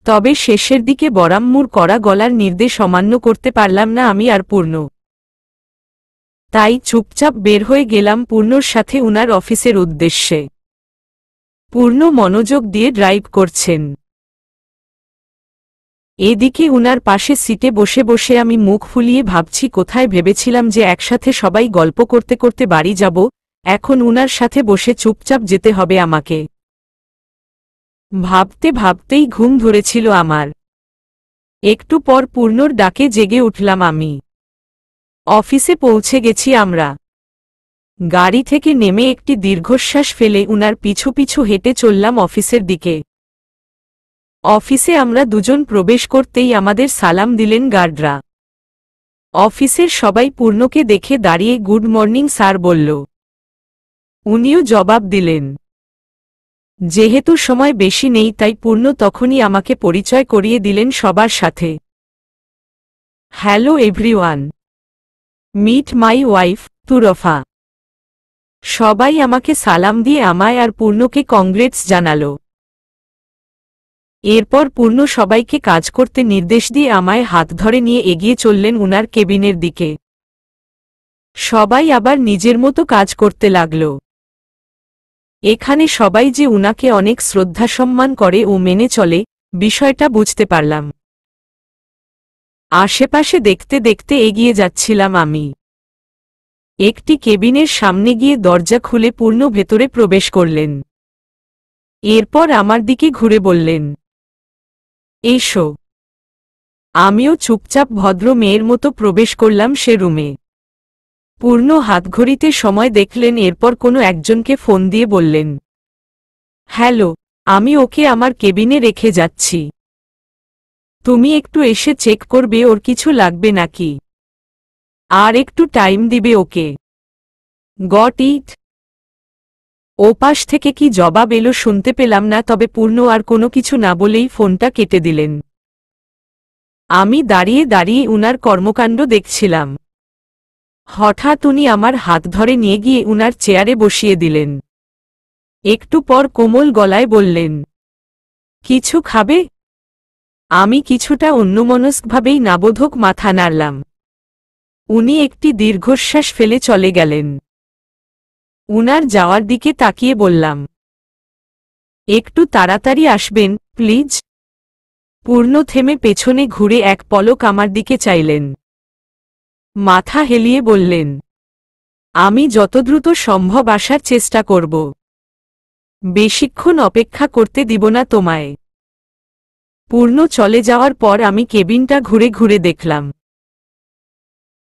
তবে শেষের দিকে বড়াম্মুর কড়া গলার নির্দেশ অমান্য করতে পারলাম না আমি আর পূর্ণ। তাই চুপচাপ বের হয়ে গেলাম পূর্ণর সাথে উনার অফিসের উদ্দেশ্যে। পূর্ণ মনোযোগ দিয়ে ড্রাইভ করছেন। এদিকে উনার পাশে সিটে বসে বসে আমি মুখ ফুলিয়ে ভাবছি, কোথায় ভেবেছিলাম যে একসাথে সবাই গল্প করতে করতে বাড়ি যাব, এখন উনার সাথে বসে চুপচাপ যেতে হবে আমাকে। ভাবতে ভাবতেই ঘুম ধরেছিল আমার। একটু পর পূর্ণর ডাকে জেগে উঠলাম আমি। অফিসে পৌঁছে গেছি আমরা। গাড়ি থেকে নেমে একটি দীর্ঘশ্বাস ফেলে উনার পিছু পিছু হেঁটে চললাম অফিসের দিকে। অফিসে আমরা দুজন প্রবেশ করতেই আমাদের সালাম দিলেন গার্ডরা। অফিসের সবাই পূর্ণকে দেখে দাঁড়িয়ে গুড মর্নিং স্যার বলল। উনিও জবাব দিলেন। যেহেতু সময় বেশি নেই, তাই পূর্ণ তখনই আমাকে পরিচয় করিয়ে দিলেন সবার সাথে। Hello everyone, meet my wife Turfa. সবাই আমাকে সালাম দিয়ে আমায় আর পূর্ণকে কংগ্রেটস জানালো। এরপর পূর্ণ সবাইকে কাজ করতে নির্দেশ দিয়ে আমায় হাত ধরে নিয়ে এগিয়ে চললেন উনার কেবিনের দিকে। সবাই আবার নিজের মতো কাজ করতে লাগল। এখানে সবাই যে উনাকে অনেক শ্রদ্ধা সম্মান করে ও মেনে চলে, বিষয়টা বুঝতে পারলাম। আশেপাশে দেখতে দেখতে এগিয়ে যাচ্ছিলাম আমি। একটি কেবিনের সামনে গিয়ে দরজা খুলে পূর্ণ ভেতরে প্রবেশ করলেন। এরপর আমার দিকে ঘুরে বললেন, এসো। আমিও চুপচাপ ভদ্র মেয়ের মতো প্রবেশ করলাম সে রুমে। পূর্ণ হাতঘড়িতে সময় দেখলেন, এরপর কোনো একজনকে ফোন দিয়ে বললেন, হ্যালো, আমি ওকে আমার কেবিনে রেখে যাচ্ছি, তুমি একটু এসে চেক করবে ওর কিছু লাগবে নাকি, আর একটু টাইম দিবে ওকে। Got it? ওপাশ থেকে কি জবাব এলো শুনতে পেলাম না, তবে পূর্ণ আর কোনো কিছু না বলেই ফোনটা কেটে দিলেন। আমি দাঁড়িয়ে দাঁড়িয়ে উনার কর্মকাণ্ড দেখছিলাম। হঠাৎ উনি আমার হাত ধরে নিয়ে গিয়ে উনার চেয়ারে বসিয়ে দিলেন। একটু পর কোমল গলায় বললেন, কিছু খাবে? আমি কিছুটা অন্যমনস্কভাবেই নাবোধক মাথা নাড়লাম। উনি একটি দীর্ঘশ্বাস ফেলে চলে গেলেন। উনার যাওয়ার দিকে তাকিয়ে বললাম, একটু তাড়াতাড়ি আসবেন প্লিজ। পূর্ণ থেমে পেছনে ঘুরে এক পলক আমার দিকে চাইলেন। মাথা হেলিয়ে বললেন, আমি যত দ্রুত সম্ভব আসার চেষ্টা করব। বেশিক্ষণ অপেক্ষা করতে দিব না তোমায়। পূর্ণ চলে যাওয়ার পর আমি কেবিনটা ঘুরে ঘুরে দেখলাম।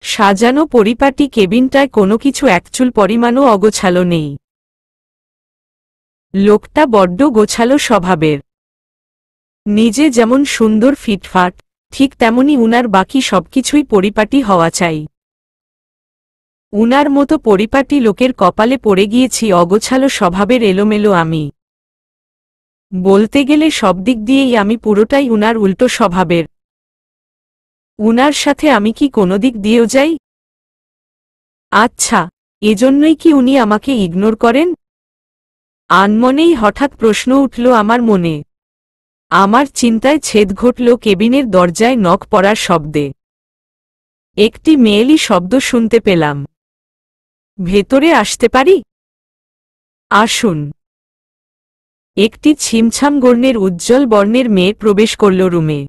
সাজানো পরিপাটি কেবিনটায় কোনো কিছু একচুল পরিমাণও অগোছালো নেই। লোকটা বড্ড গোছালো স্বভাবের। নিজে যেমন সুন্দর ফিটফাট, ঠিক তেমনি উনার বাকি সবকিছুই পরিপাটি হওয়া চাই। উনার মতো পরিপাটি লোকের কপালে পড়ে গিয়েছি অগোছালো স্বভাবের এলোমেলো আমি। বলতে গেলে সব দিক দিয়েই আমি পুরোটাই উনার উল্টো স্বভাবের। উনার সাথে আমি কি কোনো দিক দিয়েও যাই? আচ্ছা, এজন্যই কি উনি আমাকে ইগনোর করেন? আনমনেই হঠাৎ প্রশ্ন উঠল আমার মনে। আমার চিন্তায় ছেদ ঘটল কেবিনের দরজায় নক পড়ার শব্দে। একটি মেয়েলি শব্দ শুনতে পেলাম। ভেতরে আসতে পারি? আসুন। একটি ছিমছাম বর্ণের উজ্জ্বল বর্ণের মেয়ে প্রবেশ করল রুমে।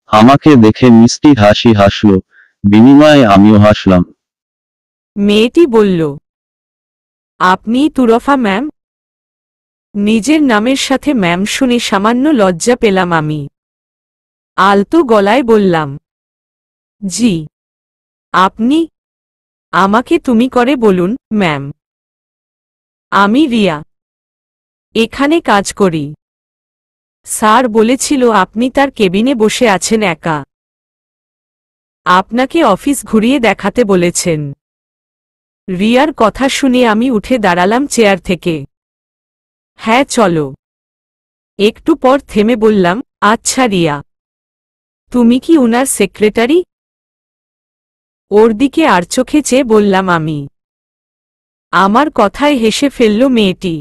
আমাকে দেখে মিষ্টি হাসি হাসল, বিনিময়ে আমিও হাসলাম। মেয়েটি বলল, আপনি তুরফা ম্যাম? নিজের নামের সাথে ম্যাম শুনে সামান্য লজ্জা পেলাম আমি। আলতো গলায় বললাম, জি। আপনি? আমাকে তুমি করে বলুন ম্যাম। আমি রিয়া। এখানে কাজ করি। স্যার বলেছিল আপনি তার কেবিনে বসে আছেন একা। আপনাকে অফিস ঘুরিয়ে দেখাতে বলেছেন। রিয়ার কথা শুনে আমি উঠে দাঁড়ালাম চেয়ার থেকে। হ্যাঁ চলো। একটু পর থেমে বললাম, আচ্ছা রিয়া, তুমি কি উনার সেক্রেটারি? ওর দিকে আর চোখে চেয়ে বললাম আমি। আমার কথায় হেসে ফেলল মেয়েটি।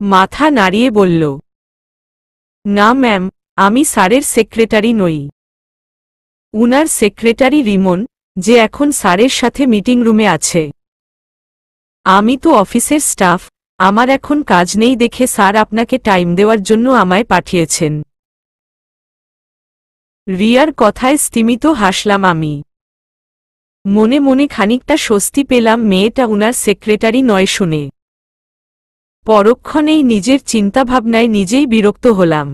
মাথা নাড়িয়ে বলল, না ম্যাম, আমি স্যারের সেক্রেটারি নই। উনার সেক্রেটারি রিমন, যে এখন স্যারের সাথে মিটিং রুমে আছে। আমি তো অফিসের স্টাফ, আমার এখন কাজ নেই দেখে স্যার আপনাকে টাইম দেওয়ার জন্য আমায় পাঠিয়েছেন। রিয়ার কথায় স্তিমিত হাসলাম আমি। মনে মনে খানিকটা স্বস্তি পেলাম মেয়েটা উনার সেক্রেটারি নয় শুনে। পরক্ষণেই নিজের চিন্তাভাবনায় নিজেই বিরক্ত হলাম।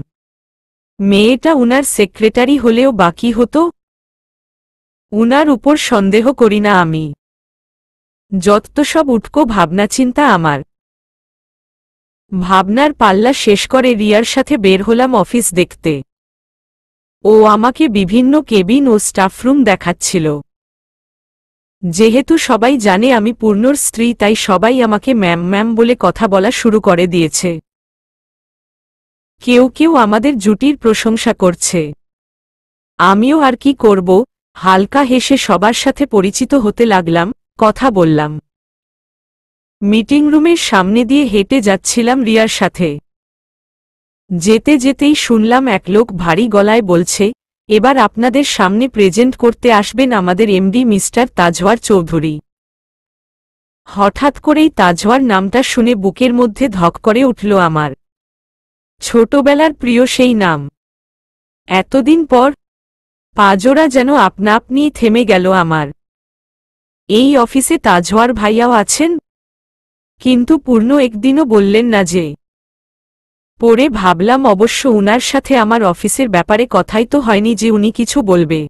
মেয়েটা উনার সেক্রেটারি হলেও বাকি হতো? উনার উপর সন্দেহ করি না আমি। যত সব উটকো ভাবনাচিন্তা আমার। ভাবনার পাল্লা শেষ করে রিয়ার সাথে বের হলাম অফিস দেখতে। ও আমাকে বিভিন্ন কেবিন ও স্টাফরুম দেখাচ্ছিল। যেহেতু সবাই জানে আমি পূর্ণর স্ত্রী, তাই সবাই আমাকে ম্যাম ম্যাম বলে কথা বলা শুরু করে দিয়েছে। কেউ কেউ আমাদের জুটির প্রশংসা করছে। আমিও আর কি করব, হালকা হেসে সবার সাথে পরিচিত হতে লাগলাম, কথা বললাম। মিটিং রুমের সামনে দিয়ে হেঁটে যাচ্ছিলাম রিয়ার সাথে। যেতে যেতেই শুনলাম এক লোক ভারী গলায় বলছে, এবার আপনাদের সামনে প্রেজেন্ট করতে আসবেন আমাদের এমডি মিস্টার তাজওয়ার চৌধুরী। হঠাৎ করেই তাজওয়ার নামটা শুনে বুকের মধ্যে ধক করে উঠল আমার। ছোটবেলার প্রিয় সেই নাম। এতদিন পর পাজোড়া যেন আপনা আপনিই থেমে গেল আমার। এই অফিসে তাজওয়ার ভাইয়াও আছেন? কিন্তু পূর্ণ একদিনও বললেন না যে। পরে ভাবলাম অবশ্য উনার সাথে আমার অফিসের ব্যাপারে কথাই তো হয়নি যে উনি কিছু বলবে।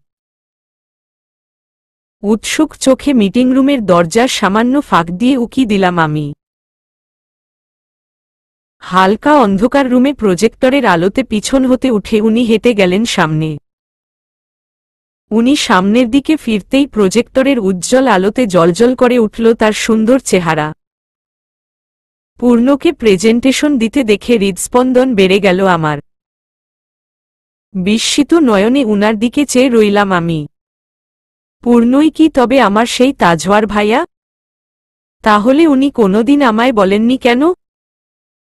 উৎসুক চোখে মিটিং রুমের দরজার সামান্য ফাঁক দিয়ে উকি দিলাম আমি। হালকা অন্ধকার রুমে প্রজেক্টরের আলোতে পিছন হতে উঠে উনি হেঁটে গেলেন সামনে। উনি সামনের দিকে ফিরতেই প্রজেক্টরের উজ্জ্বল আলোতে জ্বলজ্বল করে উঠল তার সুন্দর চেহারা। পূর্ণকে প্রেজেন্টেশন দিতে দেখে হৃদস্পন্দন বেড়ে গেল আমার। বিস্মিত নয়নে উনার দিকে চেয়ে রইলাম আমি। পূর্ণই কি তবে আমার সেই তাজওয়ার ভাইয়া? তাহলে উনি কোনোদিন আমায় বলেননি কেন?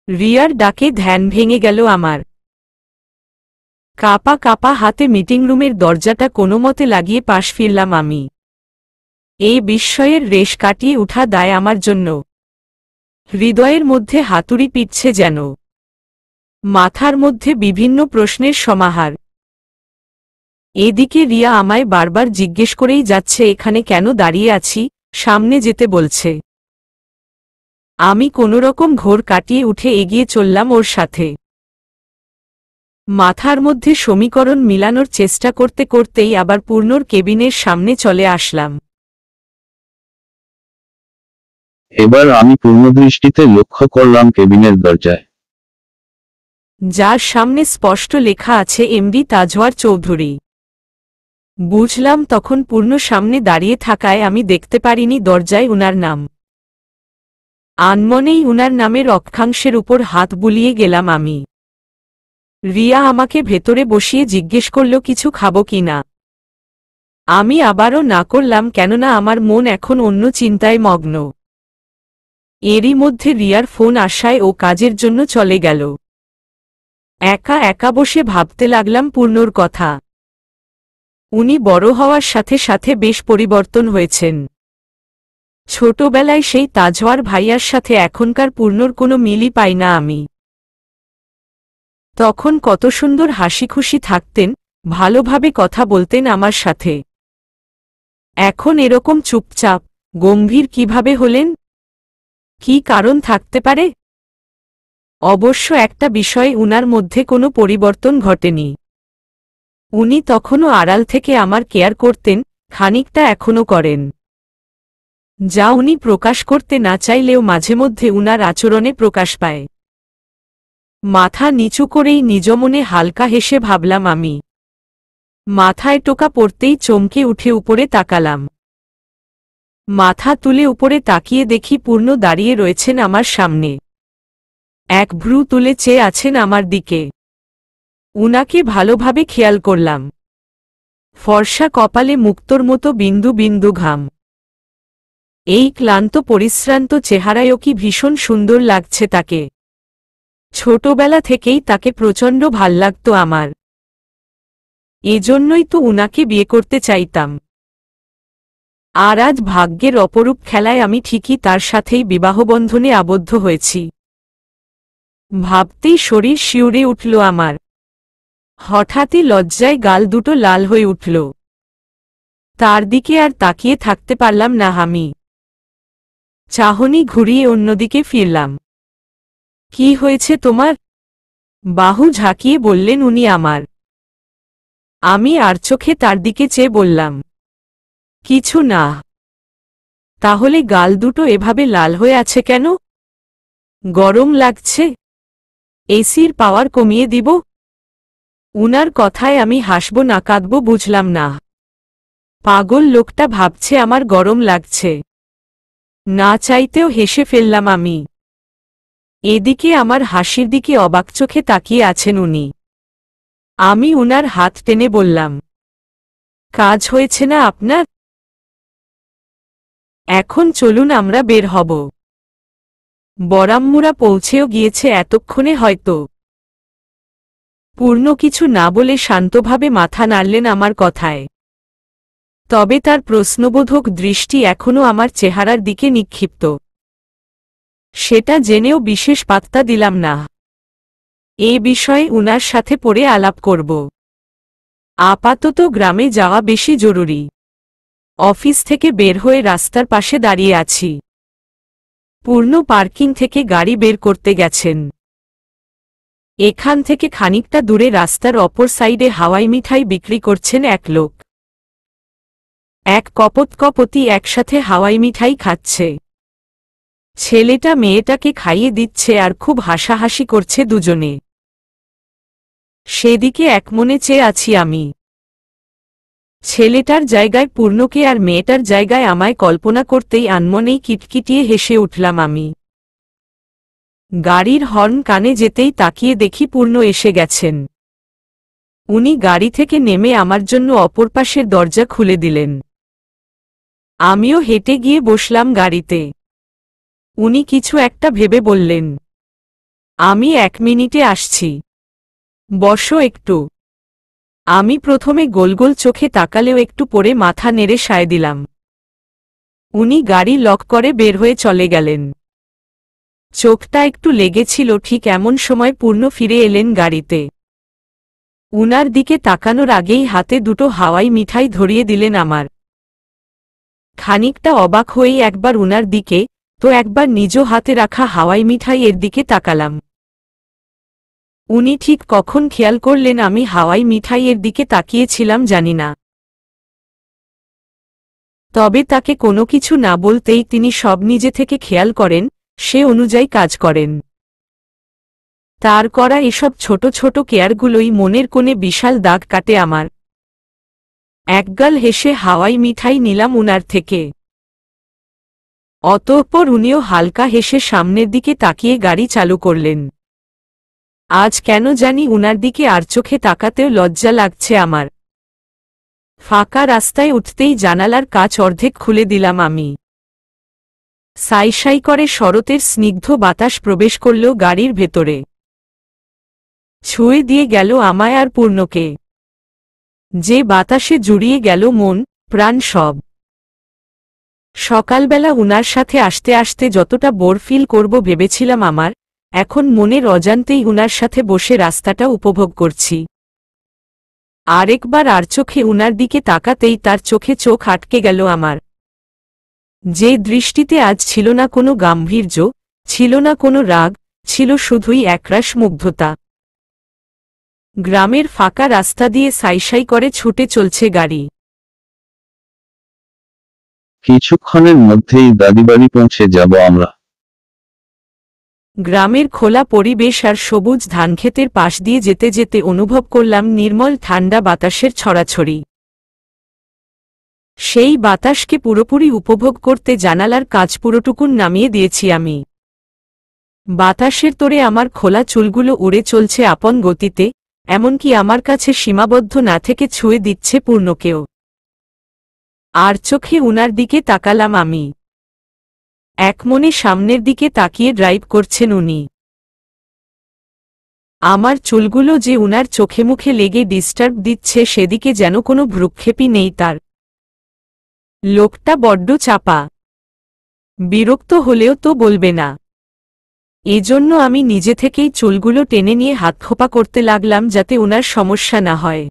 রিয়ার ডাকে ধ্যান ভেঙে গেল আমার। কাপা কাপা হাতে মিটিং রুমের দরজাটা কোনোমতে লাগিয়ে পাশ ফিরলাম আমি। এই বিস্ময়ের রেশ কাটিয়ে উঠা দায় আমার জন্য। হৃদয়ের মধ্যে হাতুড়ি পিটছে যেন। মাথার মধ্যে বিভিন্ন প্রশ্নের সমাহার। এদিকে রিয়া আমায় বারবার জিজ্ঞেস করেই যাচ্ছে এখানে কেন দাঁড়িয়ে আছি, সামনে যেতে বলছে। আমি কোনোরকম ঘোর কাটিয়ে উঠে এগিয়ে চললাম ওর সাথে। মাথার মধ্যে সমীকরণ মিলানোর চেষ্টা করতে করতেই আবার পূর্ণর কেবিনের সামনে চলে আসলাম। এবার আমি পূর্ণদৃষ্টিতে লক্ষ্য করলাম কেবিনের দরজায়, যার সামনে স্পষ্ট লেখা আছে এমডি তাজওয়ার চৌধুরী। বুঝলাম তখন পূর্ণ সামনে দাঁড়িয়ে থাকায় আমি দেখতে পারিনি দরজায় উনার নাম। আনমনেই উনার নামের অক্ষাংশের উপর হাত বুলিয়ে গেলাম আমি। রিয়া আমাকে ভেতরে বসিয়ে জিজ্ঞেস করল কিছু খাবো কিনা। আমি আবারও না করলাম, কেননা আমার মন এখন অন্য চিন্তায় মগ্ন। এরই মধ্যে রিয়ার ফোন আসায় ও কাজের জন্য চলে গেল। একা একা বসে ভাবতে লাগলাম পূর্ণর কথা। উনি বড় হওয়ার সাথে সাথে বেশ পরিবর্তন হয়েছেন। ছোটবেলায় সেই তাজওয়ার ভাইয়ার সাথে এখনকার পূর্ণর কোনো মিলই পাই না আমি। তখন কত সুন্দর হাসিখুশি থাকতেন, ভালোভাবে কথা বলতেন আমার সাথে। এখন এরকম চুপচাপ, গম্ভীর কিভাবে হলেন? কি কারণ থাকতে পারে? অবশ্য একটা বিষয়ে উনার মধ্যে কোনো পরিবর্তন ঘটেনি। উনি তখনও আড়াল থেকে আমার কেয়ার করতেন, খানিকটা এখনও করেন। যা উনি প্রকাশ করতে না চাইলেও মাঝে মধ্যে উনার আচরণে প্রকাশ পায়। মাথা নিচু করেই নিজ মনে হালকা হেসে ভাবলাম আমি। মাথায় টোকা পড়তেই চমকে উঠে উপরে তাকালাম। মাথা তুলে উপরে তাকিয়ে দেখি পূর্ণ দাঁড়িয়ে রয়েছেন আমার সামনে। এক ভ্রু তুলে চেয়ে আছেন আমার দিকে। উনাকে ভালোভাবে খেয়াল করলাম। ফর্সা কপালে মুক্তোর মতো বিন্দু বিন্দু ঘাম। এই ক্লান্ত পরিশ্রান্ত চেহারায়ও কি ভীষণ সুন্দর লাগছে তাকে। ছোটবেলা থেকেই তাকে প্রচণ্ড ভাল লাগত আমার। এজন্যই তো উনাকে বিয়ে করতে চাইতাম। আর আজ ভাগ্যের অপরূপ খেলায় আমি ঠিকই তার সাথেই বিবাহবন্ধনে আবদ্ধ হয়েছি। ভাবতেই শরীর শিউরে উঠল আমার। হঠাৎই লজ্জায় গাল দুটো লাল হয়ে উঠল। তার দিকে আর তাকিয়ে থাকতে পারলাম না আমি। চাহনি ঘুরিয়ে অন্যদিকে ফিরলাম। কি হয়েছে তোমার? বাহু ঝাঁকিয়ে বললেন উনি আমার। আমি আর চোখে তার দিকে চেয়ে বললাম, কিছু না। তাহলে গাল দুটো এভাবে লাল হয়ে আছে কেন? গরম লাগছে? এসির পাওয়ার কমিয়ে দিব? উনার কথায় আমি হাসব না কাঁদব বুঝলাম না। পাগল লোকটা ভাবছে আমার গরম লাগছে। না চাইতেও হেসে ফেললাম আমি। এদিকে আমার হাসির দিকে অবাক চোখে তাকিয়ে আছেন উনি। আমি উনার হাত টেনে বললাম, কাজ হয়েছে না আপনার? এখন চলুন আমরা বের হব। বরাম্মুরা পৌঁছেও গিয়েছে এতক্ষণে হয়তো। পূর্ণ কিছু না বলে শান্তভাবে মাথা নাড়লেন আমার কথায়। তবে তার প্রশ্নবোধক দৃষ্টি এখনও আমার চেহারার দিকে নিক্ষিপ্ত। সেটা জেনেও বিশেষ পাত্তা দিলাম না। এ বিষয়ে উনার সাথে পরে আলাপ করব। আপাতত গ্রামে যাওয়া বেশি জরুরি। অফিস থেকে বের হয়ে রাস্তার পাশে দাঁড়িয়ে আছি। পূর্ণ পার্কিং থেকে গাড়ি বের করতে গেছেন। এখান থেকে খানিকটা দূরে রাস্তার অপর সাইডে হাওয়াই মিঠাই বিক্রি করছেন এক লোক। এক কপতি একসাথে হাওয়াই মিঠাই খাচ্ছে। ছেলেটা মেয়েটাকে খাইয়ে দিচ্ছে আর খুব হাসাহাসি করছে দুজনে। সেদিকে একমনে চেয়ে আছি আমি। ছেলেটার জায়গায় পূর্ণকে আর মেয়েটার জায়গায় আমায় কল্পনা করতেই আনমনেই কিটকিটিয়ে হেসে উঠলাম আমি। গাড়ির হর্ন কানে যেতেই তাকিয়ে দেখি পূর্ণ এসে গেছেন। উনি গাড়ি থেকে নেমে আমার জন্য অপর পাশের দরজা খুলে দিলেন। আমিও হেঁটে গিয়ে বসলাম গাড়িতে। উনি কিছু একটা ভেবে বললেন, আমি 1 মিনিটে আসছি, বসো একটু। আমি প্রথমে গোল গোল চোখে তাকালেও একটু পরে মাথা নেড়ে সায় দিলাম। উনি গাড়ি লক করে বের হয়ে চলে গেলেন। চোখটা একটু লেগেছিল, ঠিক এমন সময় পূর্ণ ফিরে এলেন গাড়িতে। উনার দিকে তাকানোর আগেই হাতে দুটো হাওয়াই মিঠাই ধরিয়ে দিলেন আমার। খানিকটা অবাক হয়েই একবার উনার দিকে, তো একবার নিজ হাতে রাখা হাওয়াই মিঠাই এর দিকে তাকালাম। উনি ঠিক কখন খেয়াল করলেন আমি হাওয়াই মিঠাই এর দিকে তাকিয়েছিলাম জানি না। তবে তাকে কোনো কিছু না বলতেই তিনি সব নিজে থেকে খেয়াল করেন, সে অনুযায়ী কাজ করেন। তার করা এসব ছোট ছোট কেয়ারগুলোই মনের কোণে বিশাল দাগ কাটে আমার। একগাল হেসে হাওয়াই মিঠাই নিলাম উনার থেকে। অতঃপর উনিও হালকা হেসে সামনের দিকে তাকিয়ে গাড়ি চালু করলেন। আজ কেন জানি উনার দিকে আর চোখে তাকাতেও লজ্জা লাগছে আমার। ফাঁকা রাস্তায় উঠতেই জানালার কাচ অর্ধেক খুলে দিলাম আমি। সাই সাই করে শরতের স্নিগ্ধ বাতাস প্রবেশ করল গাড়ির ভেতরে। ছুঁয়ে দিয়ে গেল আমায় আর পূর্ণকে। যে বাতাসে জুড়িয়ে গেল মন প্রাণ সব। সকালবেলা উনার সাথে আসতে আসতে যতটা বোর ফিল করব ভেবেছিলাম আমার, এখন মনের অজান্তেই উনার সাথে বসে রাস্তাটা উপভোগ করছি। আরেকবার আর চোখে উনার দিকে তাকাতেই তার চোখে চোখ আটকে গেল আমার। যে দৃষ্টিতে আজ ছিল না কোনো গাম্ভীর্য, ছিল না কোনো রাগ, ছিল শুধুই একরাশ মুগ্ধতা। গ্রামের ফাঁকা রাস্তা দিয়ে সাইসাই করে ছুটে চলছে গাড়ি। কিছুক্ষণের মধ্যেই দাদিবাড়ি পৌঁছে যাব আমরা। গ্রামের খোলা পরিবেশ আর সবুজ ধানক্ষেতের পাশ দিয়ে যেতে যেতে অনুভব করলাম নির্মল ঠান্ডা বাতাসের ছড়াছড়ি। সেই বাতাসকে পুরোপুরি উপভোগ করতে জানালার কাচ পুরোটুকুন নামিয়ে দিয়েছি আমি। বাতাসের তোড়ে আমার খোলা চুলগুলো উড়ে চলছে আপন গতিতে, এমনকি আমার কাছে সীমাবদ্ধ না থেকে ছুঁয়ে দিচ্ছে পূর্ণকেও। আর চোখে উনার দিকে তাকালাম আমি। একমনে সামনের দিকে তাকিয়ে ড্রাইভ করছেন উনি। আমার চুলগুলো যে উনার চোখে মুখে লেগে ডিস্টার্ব দিচ্ছে সেদিকে যেন কোনো ভ্রুক্ষেপই নেই তার। লোকটা বড্ড চাপা। বিরক্ত হলেও তো বলবে না। এজন্য আমি নিজে থেকেই চুলগুলো টেনে নিয়ে হাতখোপা করতে লাগলাম যাতে উনার সমস্যা না হয়।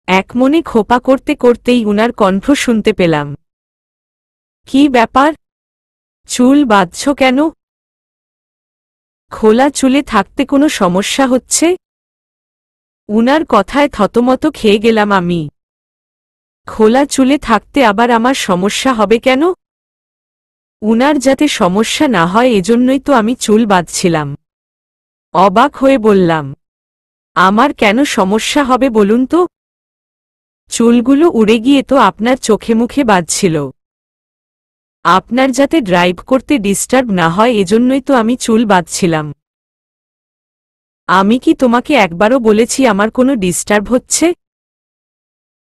একমনে খোপা করতে করতেই উনার কণ্ঠ শুনতে পেলাম। কি ব্যাপার? চুল বাঁধছ কেন? খোলা চুলে থাকতে কোনো সমস্যা হচ্ছে? উনার কথায় থতমত খেয়ে গেলাম আমি। খোলা চুলে থাকতে আবার আমার সমস্যা হবে কেন? উনার যাতে সমস্যা না হয় এজন্যই তো আমি চুল বাঁধছিলাম। অবাক হয়ে বললাম, আমার কেন সমস্যা হবে বলুন তো? চুলগুলো উড়ে গিয়ে তো আপনার চোখে মুখে বাজছিল। আপনার যাতে ড্রাইভ করতে ডিস্টার্ব না হয় এজন্যই তো আমি চুল বাঁধছিলাম। আমি কি তোমাকে একবারও বলেছি আমার কোনো ডিস্টার্ব হচ্ছে?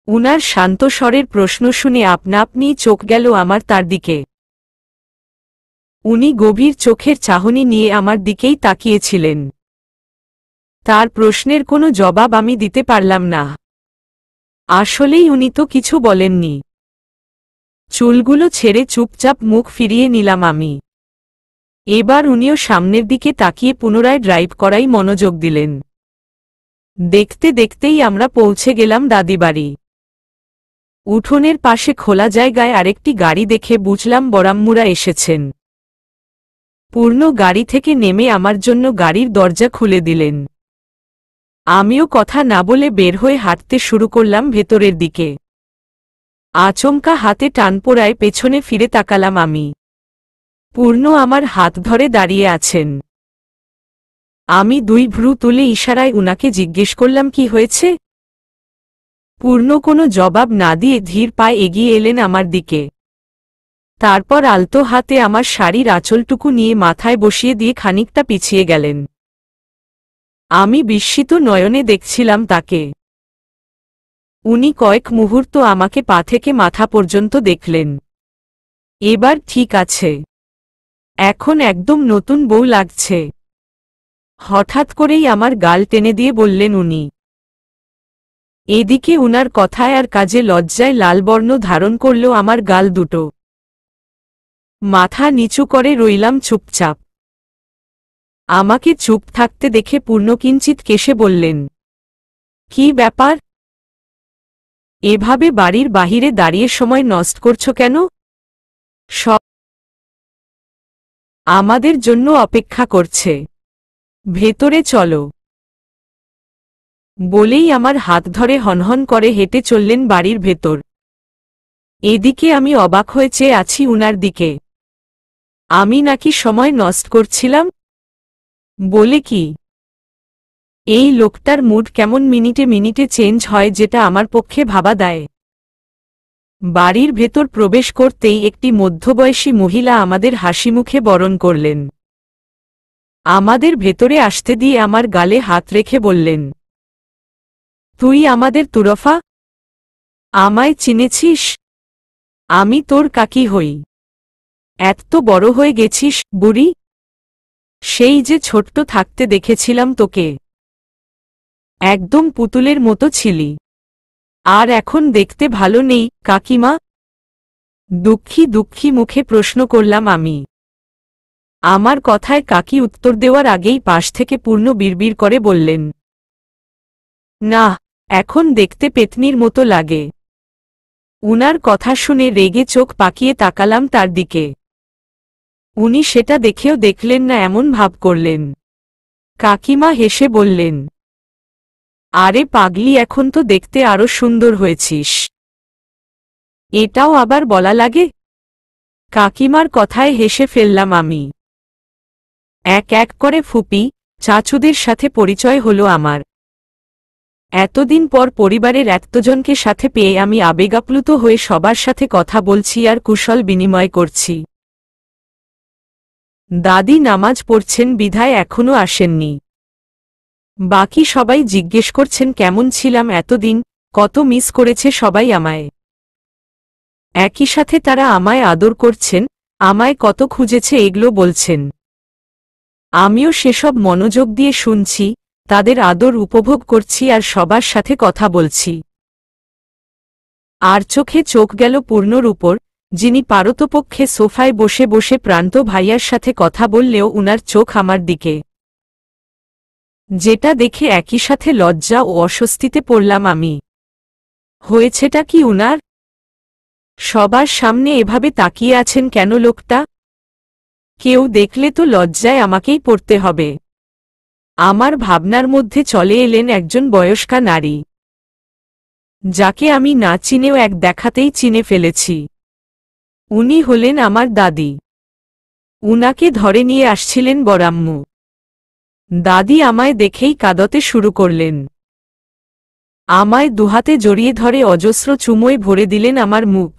উনার শান্ত স্বরের প্রশ্ন শুনে আপনা আপনিই চোখ গেল আমার তার দিকে। উনি গভীর চোখের চাহনি নিয়ে আমার দিকেই তাকিয়েছিলেন। তার প্রশ্নের কোনো জবাব আমি দিতে পারলাম না। আসলেই উনি তো কিছু বলেননি। চুলগুলো ছেড়ে চুপচাপ মুখ ফিরিয়ে নিলাম আমি। এবার উনিও সামনের দিকে তাকিয়ে পুনরায় ড্রাইভ করাই মনোযোগ দিলেন। দেখতে দেখতেই আমরা পৌঁছে গেলাম দাদিবাড়ি। উঠোনের পাশে খোলা জায়গায় আরেকটি গাড়ি দেখে বুঝলাম বড়াম্মুরা এসেছেন। পূর্ণ গাড়ি থেকে নেমে আমার জন্য গাড়ির দরজা খুলে দিলেন। আমিও কথা না বলে বের হয়ে হাঁটতে শুরু করলাম ভেতরের দিকে। আচমকা হাতে টান পড়ায় পেছনে ফিরে তাকালাম আমি। পূর্ণ আমার হাত ধরে দাঁড়িয়ে আছেন। আমি 2 ভ্রু তুলে ইশারায় উনাকে জিজ্ঞেস করলাম কি হয়েছে। পূর্ণ কোনো জবাব না দিয়ে ধীর পায়ে এগিয়ে এলেন আমার দিকে। তারপর আলতো হাতে আমার শাড়ির আঁচলটুকু নিয়ে মাথায় বসিয়ে দিয়ে খানিকটা পিছিয়ে গেলেন। আমি বিস্মিত নয়নে দেখছিলাম তাকে। উনি কয়েক মুহূর্ত আমাকে পা থেকে মাথা পর্যন্ত দেখলেন। এবার ঠিক আছে, এখন একদম নতুন বউ লাগছে। হঠাৎ করেই আমার গাল টেনে দিয়ে বললেন উনি। এদিকে উনার কথায় আর কাজে লজ্জায় লালবর্ণ ধারণ করল আমার গাল দুটো। মাথা নিচু করে রইলাম চুপচাপ। আমাকে চুপ থাকতে দেখে পূর্ণকিঞ্চিত কেশে বললেন, কি ব্যাপার? এভাবে বাড়ির বাহিরে দাঁড়িয়ে সময় নষ্ট করছো কেন? সব আমাদের জন্য অপেক্ষা করছে, ভেতরে চলো। বলেই আমার হাত ধরে হনহন করে হেঁটে চললেন বাড়ির ভেতর। এদিকে আমি অবাক হয়ে চেয়ে আছি উনার দিকে। আমি নাকি সময় নষ্ট করছিলাম? বলে কি? এই লোকটার মুড কেমন মিনিটে মিনিটে চেঞ্জ হয়, যেটা আমার পক্ষে ভাবা দেয়। বাড়ির ভেতর প্রবেশ করতেই একটি মধ্যবয়সী মহিলা আমাদের হাসিমুখে বরণ করলেন। আমাদের ভেতরে আসতে দিয়ে আমার গালে হাত রেখে বললেন, তুই আমাদের তুরফা? আমায় চিনেছিস? আমি তোর কাকি হই। এত বড় হয়ে গেছিস বুড়ি। সেই যে ছোট্ট থাকতে দেখেছিলাম তোকে, একদম পুতুলের মতো ছিলি, আর এখন দেখতে ভালো নেই কাকিমা? দুঃখী দুঃখী মুখে প্রশ্ন করলাম আমি। আমার কথায় কাকি উত্তর দেওয়ার আগেই পাশ থেকে পূর্ণ বিড়বিড় করে বললেন, না, এখন দেখতে পেতনির মতো লাগে। উনার কথা শুনে রেগে চোখ পাকিয়ে তাকালাম তার দিকে। উনি সেটা দেখেও দেখলেন না, এমন ভাব করলেন। কাকিমা হেসে বললেন, আরে পাগলি, এখন তো দেখতে আরো সুন্দর হয়েছিস। এটাও আবার বলা লাগে? কাকিমার কথায় হেসে ফেললাম আমি। এক এক করে ফুপি চাচুদের সাথে পরিচয় হলো আমার। এতদিন পর পরিবারের এতজনকে সাথে পেয়ে আমি আবেগাপ্লুত হয়ে সবার সাথে কথা বলছি আর কুশল বিনিময় করছি। দাদি নামাজ পড়ছেন বিধায় এখনো আসেননি। বাকি সবাই জিজ্ঞেস করছেন কেমন ছিলাম এতদিন, কত মিস করেছে সবাই আমায়। একই সাথে তারা আমায় আদর করছেন, আমায় কত খুঁজেছে এগুলো বলছেন। আমিও সেসব মনোযোগ দিয়ে শুনছি, তাদের আদর উপভোগ করছি আর সবার সাথে কথা বলছি। আর চোখে চোখ গেল পূর্ণর উপর, যিনি পারতপক্ষে সোফায় বসে বসে প্রান্ত ভাইয়ার সাথে কথা বললেও উনার চোখ আমার দিকে। যেটা দেখে একই সাথে লজ্জা ও অস্বস্তিতে পড়লাম আমি। হয়েছেটা কি উনার? সবার সামনে এভাবে তাকিয়ে আছেন কেন লোকটা? কেউ দেখলে তো লজ্জায় আমাকেই পড়তে হবে। আমার ভাবনার মধ্যে চলে এলেন একজন বয়স্কা নারী, যাকে আমি না চিনেও এক দেখাতেই চিনে ফেলেছি। উনি হলেন আমার দাদি। উনাকে ধরে নিয়ে আসছিলেন বড়াম্মু। দাদি আমায় দেখেই কাঁদতে শুরু করলেন। আমায় দুহাতে জড়িয়ে ধরে অজস্র চুমোয় ভরে দিলেন আমার মুখ।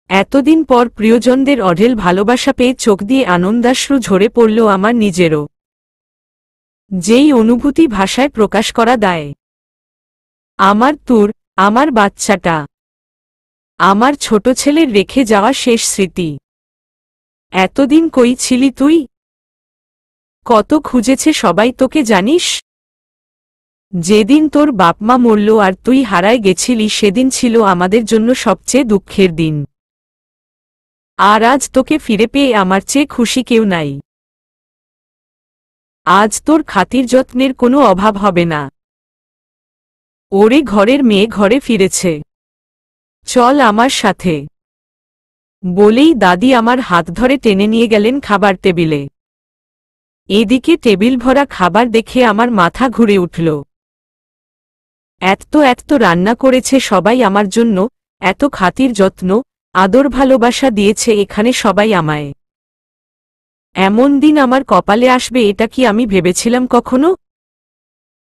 এতদিন পর প্রিয়জনদের অঢেল ভালোবাসা পেয়ে চোখ দিয়ে আনন্দাশ্রু ঝরে পড়ল আমার নিজেরও। যেই অনুভূতি ভাষায় প্রকাশ করা দায়। আমার তুর, আমার বাচ্চাটা, আমার ছোট ছেলের রেখে যাওয়া শেষ স্মৃতি। এতদিন কই ছিলি তুই? কত খুঁজেছে সবাই তোকে জানিস? যেদিন তোর বাপমা মরল আর তুই হারায় গেছিলি, সেদিন ছিল আমাদের জন্য সবচেয়ে দুঃখের দিন। আর আজ তোকে ফিরে পেয়ে আমার চেয়ে খুশি কেউ নাই। আজ তোর খাতির যত্নের কোনো অভাব হবে না। ওরে ঘরের মেয়ে ঘরে ফিরেছে, চল আমার সাথে। বলেই দাদি আমার হাত ধরে টেনে নিয়ে গেলেন খাবার টেবিলে। এদিকে টেবিল ভরা খাবার দেখে আমার মাথা ঘুরে উঠল। এত এত রান্না করেছে সবাই আমার জন্য, এত খাতির যত্ন, আদর ভালোবাসা দিয়েছে এখানে সবাই আমায়। এমন দিন আমার কপালে আসবে এটা কি আমি ভেবেছিলাম কখনো?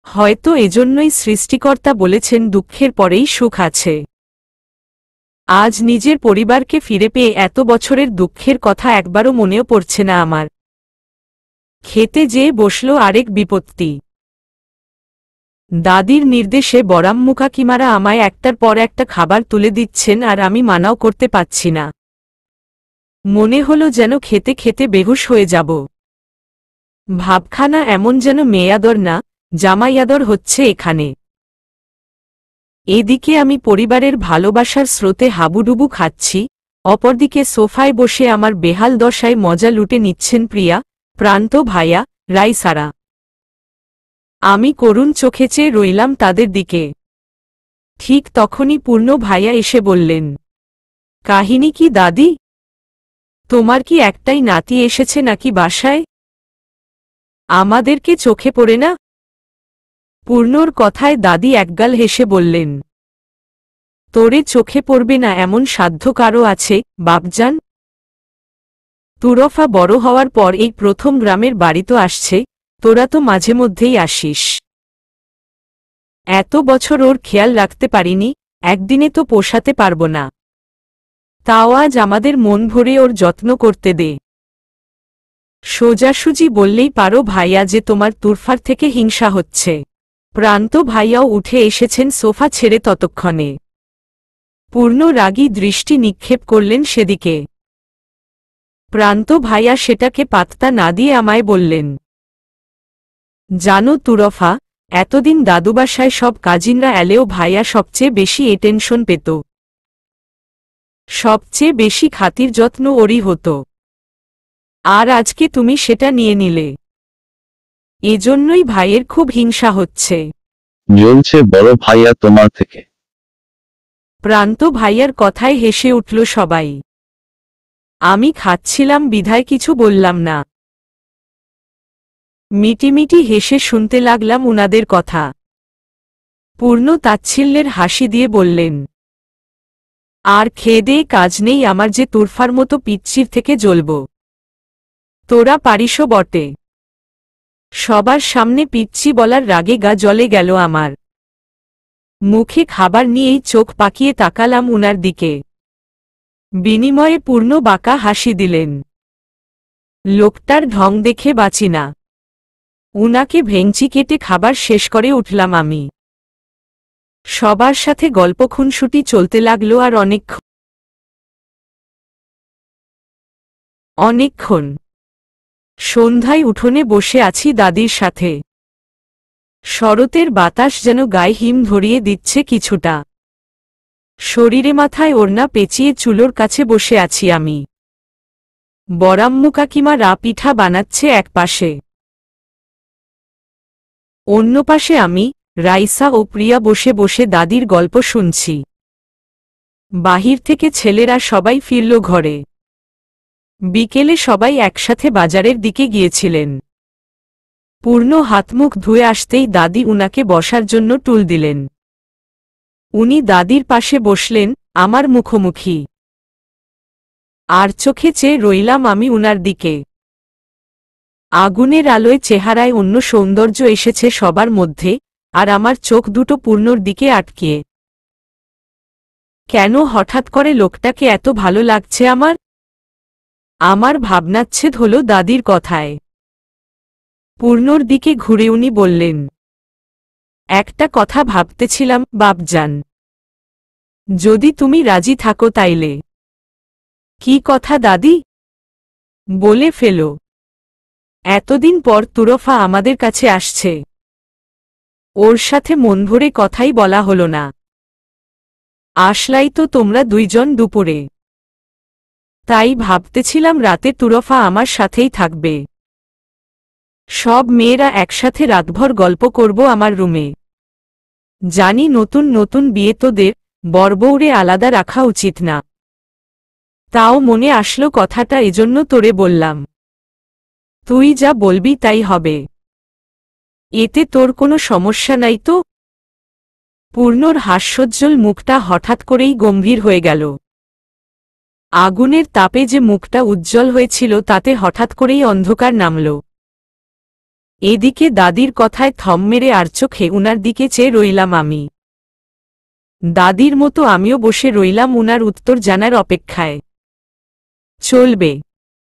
হয়তো এজন্যই সৃষ্টিকর্তা বলেছেন দুঃখের পরেই সুখ আছে। আজ নিজের পরিবারকে ফিরে পেয়ে এত বছরের দুঃখের কথা একবারও মনেও পড়ছে না আমার। খেতে যেয়ে বসল আরেক বিপত্তি। দাদির নির্দেশে বড়াম্মু কাকিমারা আমায় একটার পর একটা খাবার তুলে দিচ্ছেন আর আমি মানাও করতে পারছি না। মনে হলো যেন খেতে খেতে বেহুশ হয়ে যাব। ভাবখানা এমন যেন মেয়াদর না জামাইয়াদর হচ্ছে এখানে। এদিকে আমি পরিবারের ভালোবাসার স্রোতে হাবুডুবু খাচ্ছি, অপরদিকে সোফায় বসে আমার বেহাল দশায় মজা লুটে নিচ্ছেন প্রিয়া, প্রান্ত ভাইয়া, রাইসারা। আমি করুণ চোখে চেয়ে রইলাম তাদের দিকে। ঠিক তখনই পূর্ণ ভাইয়া এসে বললেন, কাহিনী কি দাদি? তোমার কি একটাই নাতি এসেছে নাকি বাসায়? আমাদেরকে চোখে পড়ে না? পূর্ণর কথায় দাদি একগাল হেসে বললেন, তোরে চোখে পড়বে না এমন সাধ্য কারো আছে বাপজান? তুরফা বড় হওয়ার পর এই প্রথম গ্রামের বাড়ি তো আসছে, তোরা তো মাঝে মধ্যেই আসিস। এত বছর ওর খেয়াল রাখতে পারিনি, একদিনে তো পোষাতে পারব না। তাও আজ আমাদের মন ভরে ওর যত্ন করতে দে। সোজাসুজি বললেই পারো ভাইয়া যে তোমার তুরফার থেকে হিংসা হচ্ছে। প্রান্ত ভাইয়াও উঠে এসেছেন সোফা ছেড়ে ততক্ষণে। পূর্ণ রাগী দৃষ্টি নিক্ষেপ করলেন সেদিকে। প্রান্ত ভাইয়া সেটাকে পাত্তা না দিয়ে আমায় বললেন, জানো তুরফা, এতদিন দাদুবাসায় সব কাজিনরা এলেও ভাইয়া সবচেয়ে বেশি এটেনশন পেত। সবচেয়ে বেশি খাতির যত্ন ওরই হতো। আর আজকে তুমি সেটা নিয়ে নিলে, এজন্যই ভাইয়ের খুব হিংসা হচ্ছে। জ্বলছে বড় ভাইয়া তোমার থেকে। প্রান্ত ভাইয়ার কথায় হেসে উঠল সবাই। আমি খাচ্ছিলাম বিধায় কিছু বললাম না। মিটিমিটি হেসে শুনতে লাগলাম উনাদের কথা। পূর্ণ তাচ্ছিল্যের হাসি দিয়ে বললেন, আর খেয়ে দিয়ে কাজ নেই আমার যে তুরফার মতো পিচ্চির থেকে জ্বলব। তোরা পারিসও বটে। সবার সামনে পিচ্চি বলার রাগে গা জ্বলে গেল আমার। মুখে খাবার নিয়েই চোখ পাকিয়ে তাকালাম উনার দিকে। বিনিময়ে পূর্ণ বাঁকা হাসি দিলেন। লোকটার ঢং দেখে বাঁচি না। উনাকে ভেঙচি কেটে খাবার শেষ করে উঠলাম আমি। সবার সাথে গল্প খুনসুটি চলতে লাগলো আর অনেকক্ষণ। সন্ধ্যায় উঠোনে বসে আছি দাদির সাথে। শরতের বাতাস যেন গায়ে হিম ধরিয়ে দিচ্ছে কিছুটা। শরীরে মাথায় ওড়না পেঁচিয়ে চুলোর কাছে বসে আছি আমি। বরাম্মু কাকিমা রা পিঠা বানাচ্ছে এক পাশে। অন্য পাশে আমি, রাইসা ও প্রিয়া বসে বসে দাদির গল্প শুনছি। বাহির থেকে ছেলেরা সবাই ফিরল ঘরে। বিকেলে সবাই একসাথে বাজারের দিকে গিয়েছিলেন। পূর্ণ হাতমুখ ধুয়ে আসতেই দাদি উনাকে বসার জন্য টুল দিলেন। উনি দাদির পাশে বসলেন, আমার মুখোমুখি। আর চোখে চেয়ে রইলাম আমি উনার দিকে। আগুনের আলোয় চেহারায় অন্য সৌন্দর্য এসেছে সবার মধ্যে, আর আমার চোখ দুটো পূর্ণর দিকে আটকিয়ে। কেন হঠাৎ করে লোকটাকে এত ভালো লাগছে আমার? আমার ভাবনাচ্ছেদ হল দাদির কথায়। পূর্ণর দিকে ঘুরে উনি বললেন, একটা কথা ভাবতেছিলাম বাপজান। যদি তুমি রাজি থাকো তাইলে। কি কথা দাদি? বলে ফেলো। এতদিন পর তুরফা আমাদের কাছে আসছে। ওর সাথে মন ভরে কথাই বলা হলো না। আসলাই তো তোমরা দুইজন দুপুরে। তাই ভাবতেছিলাম রাতে তুরফা আমার সাথেই থাকবে। সব মেয়েরা একসাথে রাতভর গল্প করব আমার রুমে। জানি নতুন নতুন বিয়ে তোদের বরবউরে আলাদা রাখা উচিত না। তাও মনে আসলো কথাটা, এজন্য তোরে বললাম। তুই যা বলবি তাই হবে। এতে তোর কোনো সমস্যা নাই তো? পূর্ণর হাস্যোজ্জ্বল মুখটা হঠাৎ করেই গম্ভীর হয়ে গেল। আগুনের তাপে যে মুখটা উজ্জ্বল হয়েছিল তাতে হঠাৎ করেই অন্ধকার নামল। এদিকে দাদির কথায় থম মেরে আর চোখে উনার দিকে চেয়ে রইলাম আমি। দাদির মতো আমিও বসে রইলাম উনার উত্তর জানার অপেক্ষায়। চলবে।